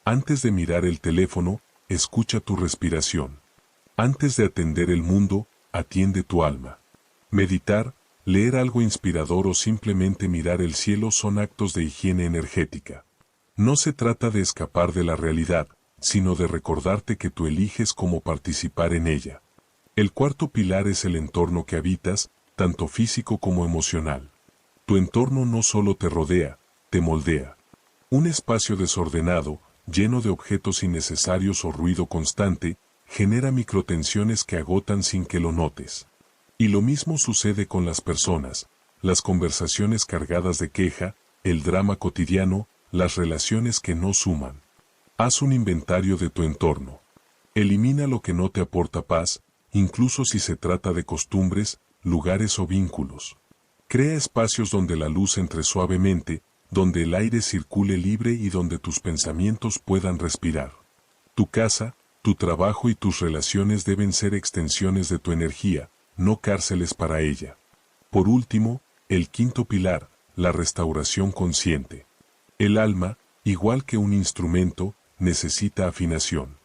Antes de mirar el teléfono, escucha tu respiración. Antes de atender el mundo, atiende tu alma. Meditar, leer algo inspirador o simplemente mirar el cielo son actos de higiene energética. No se trata de escapar de la realidad, sino de recordarte que tú eliges cómo participar en ella. El cuarto pilar es el entorno que habitas, tanto físico como emocional. Tu entorno no solo te rodea, te moldea. Un espacio desordenado, lleno de objetos innecesarios o ruido constante, genera microtensiones que agotan sin que lo notes. Y lo mismo sucede con las personas, las conversaciones cargadas de queja, el drama cotidiano, las relaciones que no suman. Haz un inventario de tu entorno. Elimina lo que no te aporta paz, incluso si se trata de costumbres, lugares o vínculos. Crea espacios donde la luz entre suavemente, donde el aire circule libre y donde tus pensamientos puedan respirar. Tu casa, tu trabajo y tus relaciones deben ser extensiones de tu energía, no cárceles para ella. Por último, el quinto pilar, la restauración consciente. El alma, igual que un instrumento, necesita afinación.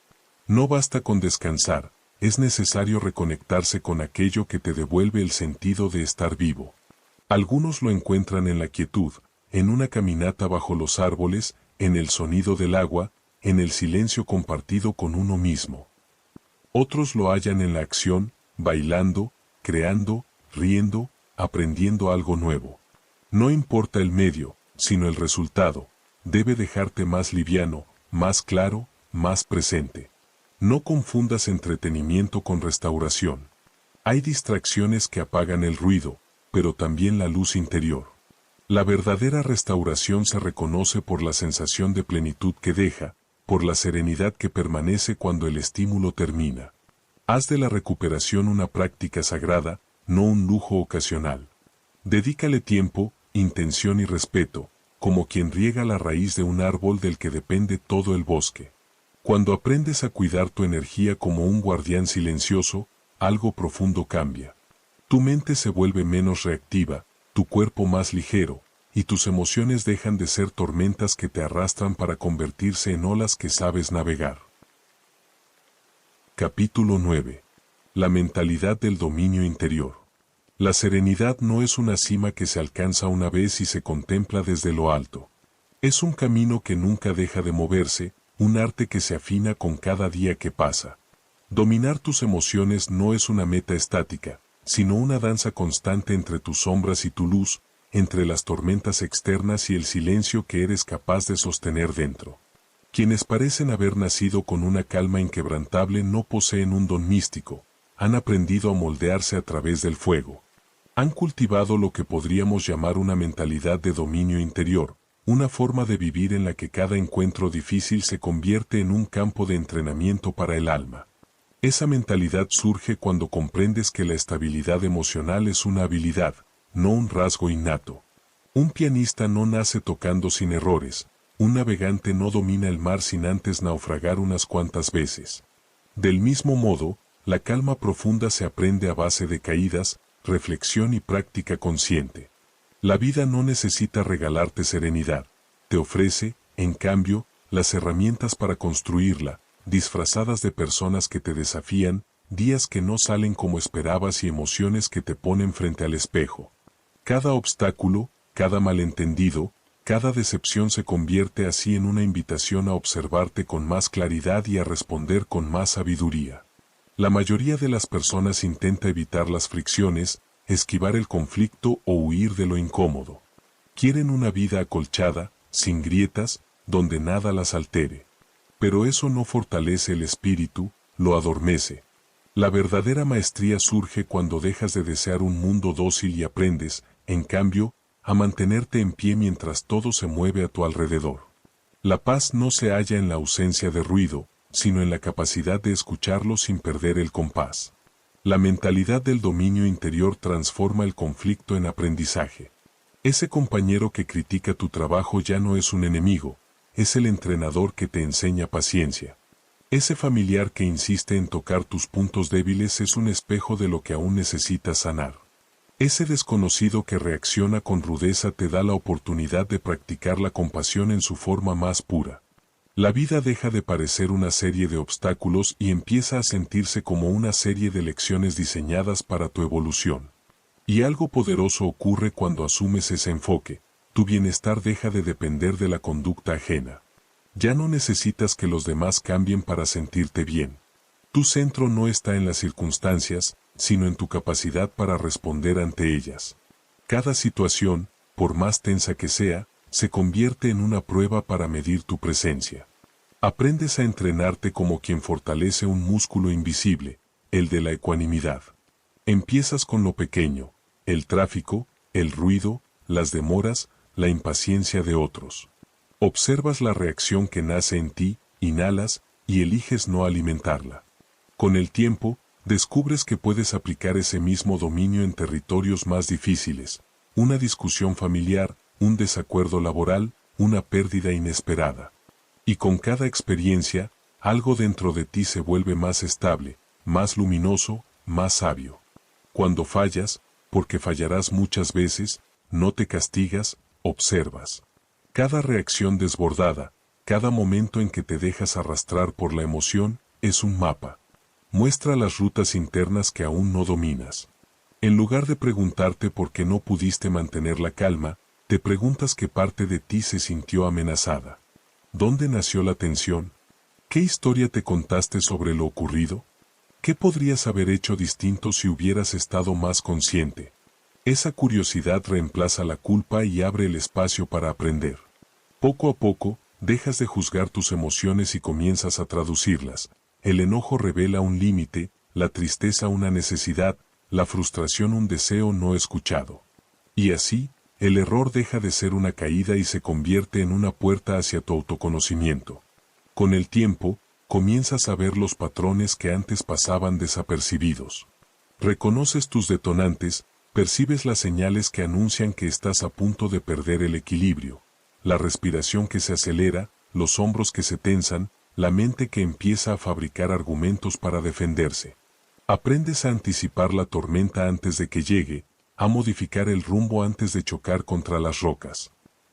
No basta con descansar, es necesario reconectarse con aquello que te devuelve el sentido de estar vivo. Algunos lo encuentran en la quietud, en una caminata bajo los árboles, en el sonido del agua, en el silencio compartido con uno mismo. Otros lo hallan en la acción, bailando, creando, riendo, aprendiendo algo nuevo. No importa el medio, sino el resultado, debe dejarte más liviano, más claro, más presente. No confundas entretenimiento con restauración. Hay distracciones que apagan el ruido, pero también la luz interior. La verdadera restauración se reconoce por la sensación de plenitud que deja, por la serenidad que permanece cuando el estímulo termina. Haz de la recuperación una práctica sagrada, no un lujo ocasional. Dedícale tiempo, intención y respeto, como quien riega la raíz de un árbol del que depende todo el bosque. Cuando aprendes a cuidar tu energía como un guardián silencioso, algo profundo cambia. Tu mente se vuelve menos reactiva, tu cuerpo más ligero, y tus emociones dejan de ser tormentas que te arrastran para convertirse en olas que sabes navegar. Capítulo 9. La mentalidad del dominio interior. La serenidad no es una cima que se alcanza una vez y se contempla desde lo alto. Es un camino que nunca deja de moverse, un arte que se afina con cada día que pasa. Dominar tus emociones no es una meta estática, sino una danza constante entre tus sombras y tu luz, entre las tormentas externas y el silencio que eres capaz de sostener dentro. Quienes parecen haber nacido con una calma inquebrantable no poseen un don místico, han aprendido a moldearse a través del fuego. Han cultivado lo que podríamos llamar una mentalidad de dominio interior, una forma de vivir en la que cada encuentro difícil se convierte en un campo de entrenamiento para el alma. Esa mentalidad surge cuando comprendes que la estabilidad emocional es una habilidad, no un rasgo innato. Un pianista no nace tocando sin errores, un navegante no domina el mar sin antes naufragar unas cuantas veces. Del mismo modo, la calma profunda se aprende a base de caídas, reflexión y práctica consciente. La vida no necesita regalarte serenidad, te ofrece, en cambio, las herramientas para construirla, disfrazadas de personas que te desafían, días que no salen como esperabas y emociones que te ponen frente al espejo. Cada obstáculo, cada malentendido, cada decepción se convierte así en una invitación a observarte con más claridad y a responder con más sabiduría. La mayoría de las personas intenta evitar las fricciones, esquivar el conflicto o huir de lo incómodo. Quieren una vida acolchada, sin grietas, donde nada las altere. Pero eso no fortalece el espíritu, lo adormece. La verdadera maestría surge cuando dejas de desear un mundo dócil y aprendes, en cambio, a mantenerte en pie mientras todo se mueve a tu alrededor. La paz no se halla en la ausencia de ruido, sino en la capacidad de escucharlo sin perder el compás. La mentalidad del dominio interior transforma el conflicto en aprendizaje. Ese compañero que critica tu trabajo ya no es un enemigo, es el entrenador que te enseña paciencia. Ese familiar que insiste en tocar tus puntos débiles es un espejo de lo que aún necesitas sanar. Ese desconocido que reacciona con rudeza te da la oportunidad de practicar la compasión en su forma más pura. La vida deja de parecer una serie de obstáculos y empieza a sentirse como una serie de lecciones diseñadas para tu evolución. Y algo poderoso ocurre cuando asumes ese enfoque. Tu bienestar deja de depender de la conducta ajena. Ya no necesitas que los demás cambien para sentirte bien. Tu centro no está en las circunstancias, sino en tu capacidad para responder ante ellas. Cada situación, por más tensa que sea, se convierte en una prueba para medir tu presencia. Aprendes a entrenarte como quien fortalece un músculo invisible, el de la ecuanimidad. Empiezas con lo pequeño, el tráfico, el ruido, las demoras, la impaciencia de otros. Observas la reacción que nace en ti, inhalas, y eliges no alimentarla. Con el tiempo, descubres que puedes aplicar ese mismo dominio en territorios más difíciles, una discusión familiar, un desacuerdo laboral, una pérdida inesperada. Y con cada experiencia, algo dentro de ti se vuelve más estable, más luminoso, más sabio. Cuando fallas, porque fallarás muchas veces, no te castigas, observas. Cada reacción desbordada, cada momento en que te dejas arrastrar por la emoción, es un mapa. Muestra las rutas internas que aún no dominas. En lugar de preguntarte por qué no pudiste mantener la calma, te preguntas qué parte de ti se sintió amenazada. ¿Dónde nació la tensión? ¿Qué historia te contaste sobre lo ocurrido? ¿Qué podrías haber hecho distinto si hubieras estado más consciente? Esa curiosidad reemplaza la culpa y abre el espacio para aprender. Poco a poco, dejas de juzgar tus emociones y comienzas a traducirlas. El enojo revela un límite, la tristeza una necesidad, la frustración un deseo no escuchado. Y así, el error deja de ser una caída y se convierte en una puerta hacia tu autoconocimiento. Con el tiempo, comienzas a ver los patrones que antes pasaban desapercibidos. Reconoces tus detonantes, percibes las señales que anuncian que estás a punto de perder el equilibrio, la respiración que se acelera, los hombros que se tensan, la mente que empieza a fabricar argumentos para defenderse. Aprendes a anticipar la tormenta antes de que llegue, a modificar el rumbo antes de chocar contra las rocas.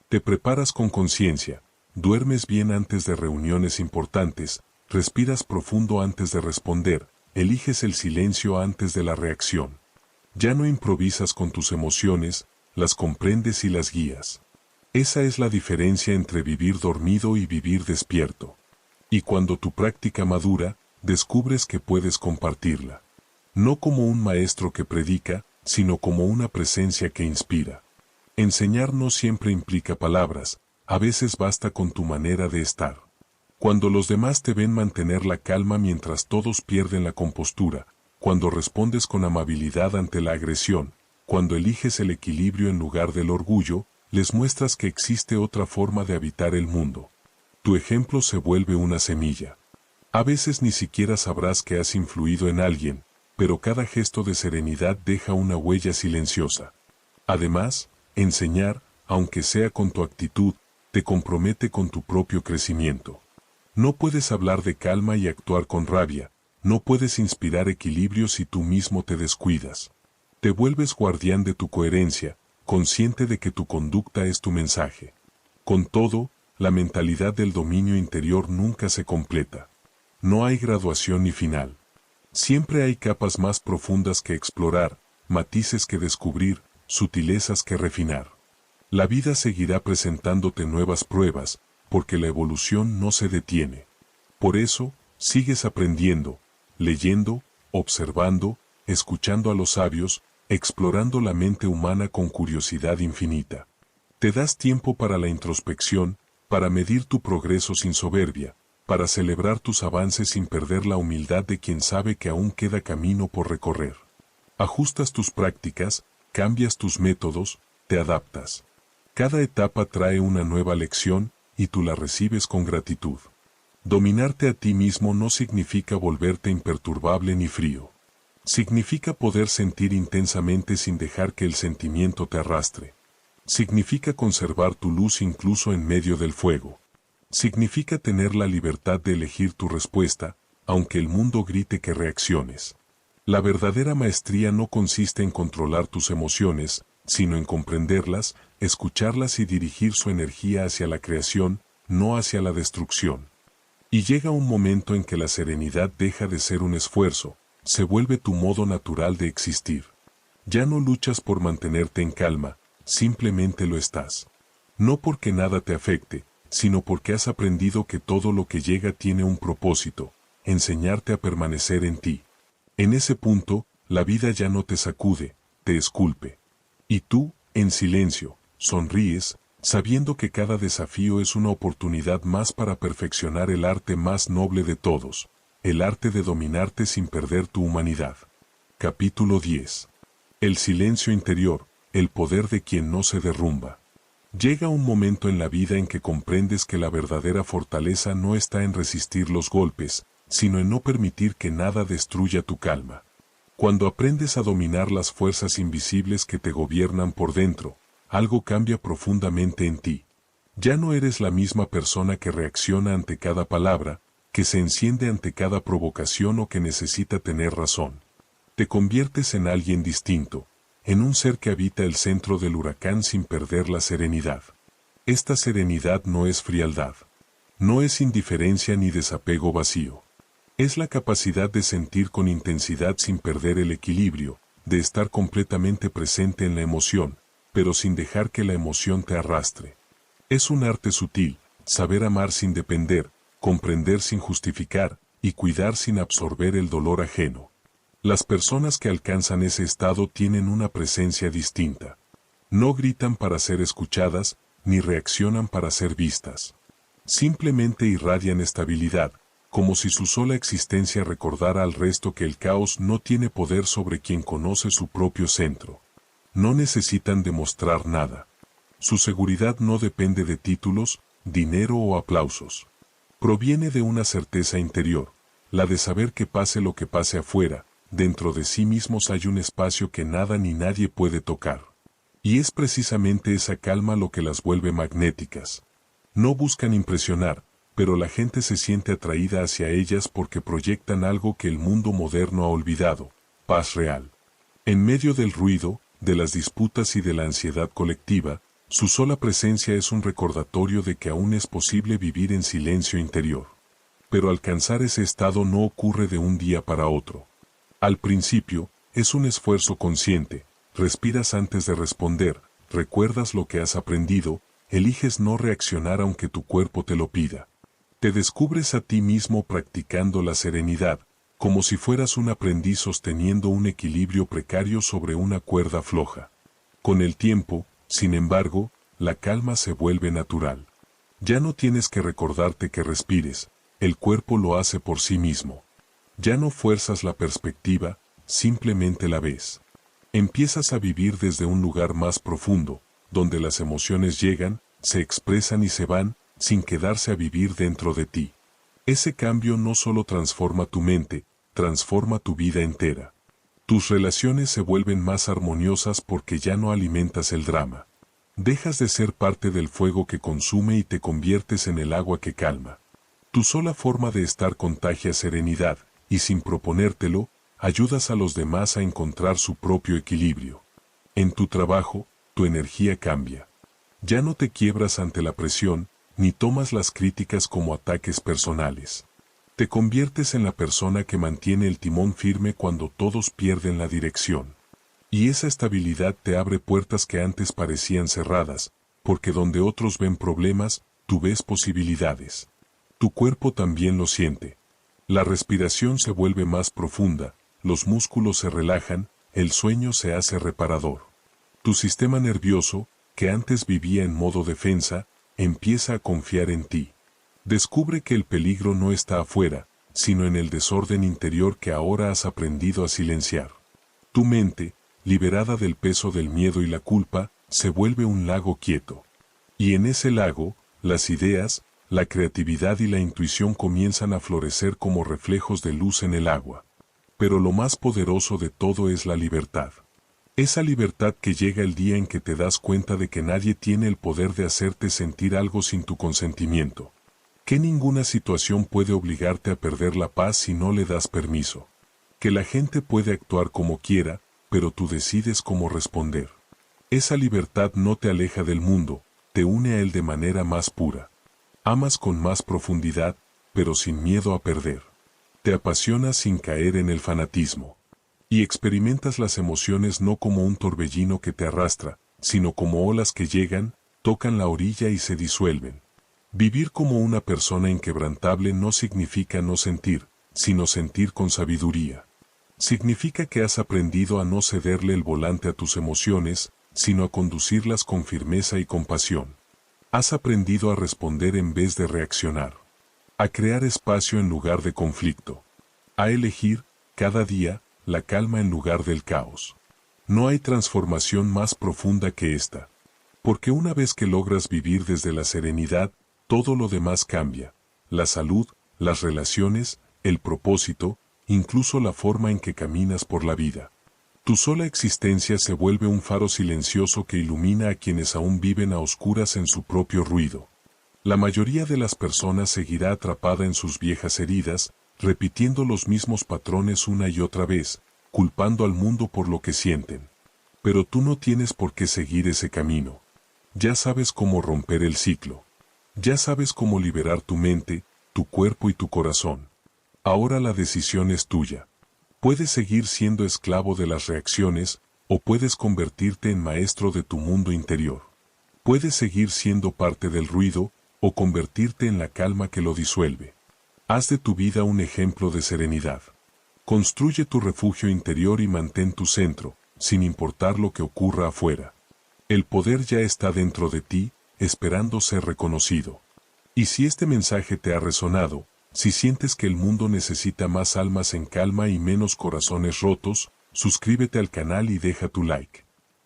Te preparas con conciencia, duermes bien antes de reuniones importantes, respiras profundo antes de responder, eliges el silencio antes de la reacción. Ya no improvisas con tus emociones, las comprendes y las guías. Esa es la diferencia entre vivir dormido y vivir despierto. Y cuando tu práctica madura, descubres que puedes compartirla. No como un maestro que predica, sino como una presencia que inspira. Enseñar no siempre implica palabras, a veces basta con tu manera de estar. Cuando los demás te ven mantener la calma mientras todos pierden la compostura, cuando respondes con amabilidad ante la agresión, cuando eliges el equilibrio en lugar del orgullo, les muestras que existe otra forma de habitar el mundo. Tu ejemplo se vuelve una semilla. A veces ni siquiera sabrás que has influido en alguien, pero cada gesto de serenidad deja una huella silenciosa. Además, enseñar, aunque sea con tu actitud, te compromete con tu propio crecimiento. No puedes hablar de calma y actuar con rabia, no puedes inspirar equilibrio si tú mismo te descuidas. Te vuelves guardián de tu coherencia, consciente de que tu conducta es tu mensaje. Con todo, la mentalidad del dominio interior nunca se completa. No hay graduación ni final. Siempre hay capas más profundas que explorar, matices que descubrir, sutilezas que refinar. La vida seguirá presentándote nuevas pruebas, porque la evolución no se detiene. Por eso, sigues aprendiendo, leyendo, observando, escuchando a los sabios, explorando la mente humana con curiosidad infinita. Te das tiempo para la introspección, para medir tu progreso sin soberbia, para celebrar tus avances sin perder la humildad de quien sabe que aún queda camino por recorrer. Ajustas tus prácticas, cambias tus métodos, te adaptas. Cada etapa trae una nueva lección, y tú la recibes con gratitud. Dominarte a ti mismo no significa volverte imperturbable ni frío. Significa poder sentir intensamente sin dejar que el sentimiento te arrastre. Significa conservar tu luz incluso en medio del fuego. Significa tener la libertad de elegir tu respuesta, aunque el mundo grite que reacciones. La verdadera maestría no consiste en controlar tus emociones, sino en comprenderlas, escucharlas y dirigir su energía hacia la creación, no hacia la destrucción. Y llega un momento en que la serenidad deja de ser un esfuerzo, se vuelve tu modo natural de existir. Ya no luchas por mantenerte en calma, simplemente lo estás. No porque nada te afecte, sino porque has aprendido que todo lo que llega tiene un propósito, enseñarte a permanecer en ti. En ese punto, la vida ya no te sacude, te esculpe. Y tú, en silencio, sonríes, sabiendo que cada desafío es una oportunidad más para perfeccionar el arte más noble de todos, el arte de dominarte sin perder tu humanidad. Capítulo 10. El silencio interior, el poder de quien no se derrumba. Llega un momento en la vida en que comprendes que la verdadera fortaleza no está en resistir los golpes, sino en no permitir que nada destruya tu calma. Cuando aprendes a dominar las fuerzas invisibles que te gobiernan por dentro, algo cambia profundamente en ti. Ya no eres la misma persona que reacciona ante cada palabra, que se enciende ante cada provocación o que necesita tener razón. Te conviertes en alguien distinto, en un ser que habita el centro del huracán sin perder la serenidad. Esta serenidad no es frialdad. No es indiferencia ni desapego vacío. Es la capacidad de sentir con intensidad sin perder el equilibrio, de estar completamente presente en la emoción, pero sin dejar que la emoción te arrastre. Es un arte sutil, saber amar sin depender, comprender sin justificar, y cuidar sin absorber el dolor ajeno. Las personas que alcanzan ese estado tienen una presencia distinta. No gritan para ser escuchadas, ni reaccionan para ser vistas. Simplemente irradian estabilidad, como si su sola existencia recordara al resto que el caos no tiene poder sobre quien conoce su propio centro. No necesitan demostrar nada. Su seguridad no depende de títulos, dinero o aplausos. Proviene de una certeza interior, la de saber que pase lo que pase afuera, dentro de sí mismos hay un espacio que nada ni nadie puede tocar. Y es precisamente esa calma lo que las vuelve magnéticas. No buscan impresionar, pero la gente se siente atraída hacia ellas porque proyectan algo que el mundo moderno ha olvidado: paz real. En medio del ruido, de las disputas y de la ansiedad colectiva, su sola presencia es un recordatorio de que aún es posible vivir en silencio interior. Pero alcanzar ese estado no ocurre de un día para otro. Al principio, es un esfuerzo consciente, respiras antes de responder, recuerdas lo que has aprendido, eliges no reaccionar aunque tu cuerpo te lo pida. Te descubres a ti mismo practicando la serenidad, como si fueras un aprendiz sosteniendo un equilibrio precario sobre una cuerda floja. Con el tiempo, sin embargo, la calma se vuelve natural. Ya no tienes que recordarte que respires, el cuerpo lo hace por sí mismo. Ya no fuerzas la perspectiva, simplemente la ves. Empiezas a vivir desde un lugar más profundo, donde las emociones llegan, se expresan y se van, sin quedarse a vivir dentro de ti. Ese cambio no solo transforma tu mente, transforma tu vida entera. Tus relaciones se vuelven más armoniosas porque ya no alimentas el drama. Dejas de ser parte del fuego que consume y te conviertes en el agua que calma. Tu sola forma de estar contagia serenidad, y sin proponértelo, ayudas a los demás a encontrar su propio equilibrio. En tu trabajo, tu energía cambia. Ya no te quiebras ante la presión, ni tomas las críticas como ataques personales. Te conviertes en la persona que mantiene el timón firme cuando todos pierden la dirección. Y esa estabilidad te abre puertas que antes parecían cerradas, porque donde otros ven problemas, tú ves posibilidades. Tu cuerpo también lo siente. La respiración se vuelve más profunda, los músculos se relajan, el sueño se hace reparador. Tu sistema nervioso, que antes vivía en modo defensa, empieza a confiar en ti. Descubre que el peligro no está afuera, sino en el desorden interior que ahora has aprendido a silenciar. Tu mente, liberada del peso del miedo y la culpa, se vuelve un lago quieto. Y en ese lago, las ideas, la creatividad y la intuición comienzan a florecer como reflejos de luz en el agua. Pero lo más poderoso de todo es la libertad. Esa libertad que llega el día en que te das cuenta de que nadie tiene el poder de hacerte sentir algo sin tu consentimiento. Que ninguna situación puede obligarte a perder la paz si no le das permiso. Que la gente puede actuar como quiera, pero tú decides cómo responder. Esa libertad no te aleja del mundo, te une a él de manera más pura. Amas con más profundidad, pero sin miedo a perder. Te apasionas sin caer en el fanatismo. Y experimentas las emociones no como un torbellino que te arrastra, sino como olas que llegan, tocan la orilla y se disuelven. Vivir como una persona inquebrantable no significa no sentir, sino sentir con sabiduría. Significa que has aprendido a no cederle el volante a tus emociones, sino a conducirlas con firmeza y compasión. Has aprendido a responder en vez de reaccionar. A crear espacio en lugar de conflicto. A elegir, cada día, la calma en lugar del caos. No hay transformación más profunda que esta. Porque una vez que logras vivir desde la serenidad, todo lo demás cambia. La salud, las relaciones, el propósito, incluso la forma en que caminas por la vida. Tu sola existencia se vuelve un faro silencioso que ilumina a quienes aún viven a oscuras en su propio ruido. La mayoría de las personas seguirá atrapada en sus viejas heridas, repitiendo los mismos patrones una y otra vez, culpando al mundo por lo que sienten. Pero tú no tienes por qué seguir ese camino. Ya sabes cómo romper el ciclo. Ya sabes cómo liberar tu mente, tu cuerpo y tu corazón. Ahora la decisión es tuya. Puedes seguir siendo esclavo de las reacciones, o puedes convertirte en maestro de tu mundo interior. Puedes seguir siendo parte del ruido, o convertirte en la calma que lo disuelve. Haz de tu vida un ejemplo de serenidad. Construye tu refugio interior y mantén tu centro, sin importar lo que ocurra afuera. El poder ya está dentro de ti, esperando ser reconocido. Y si este mensaje te ha resonado, si sientes que el mundo necesita más almas en calma y menos corazones rotos, suscríbete al canal y deja tu like.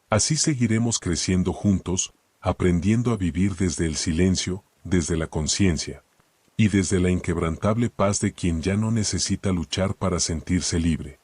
Así seguiremos creciendo juntos, aprendiendo a vivir desde el silencio, desde la conciencia. Y desde la inquebrantable paz de quien ya no necesita luchar para sentirse libre.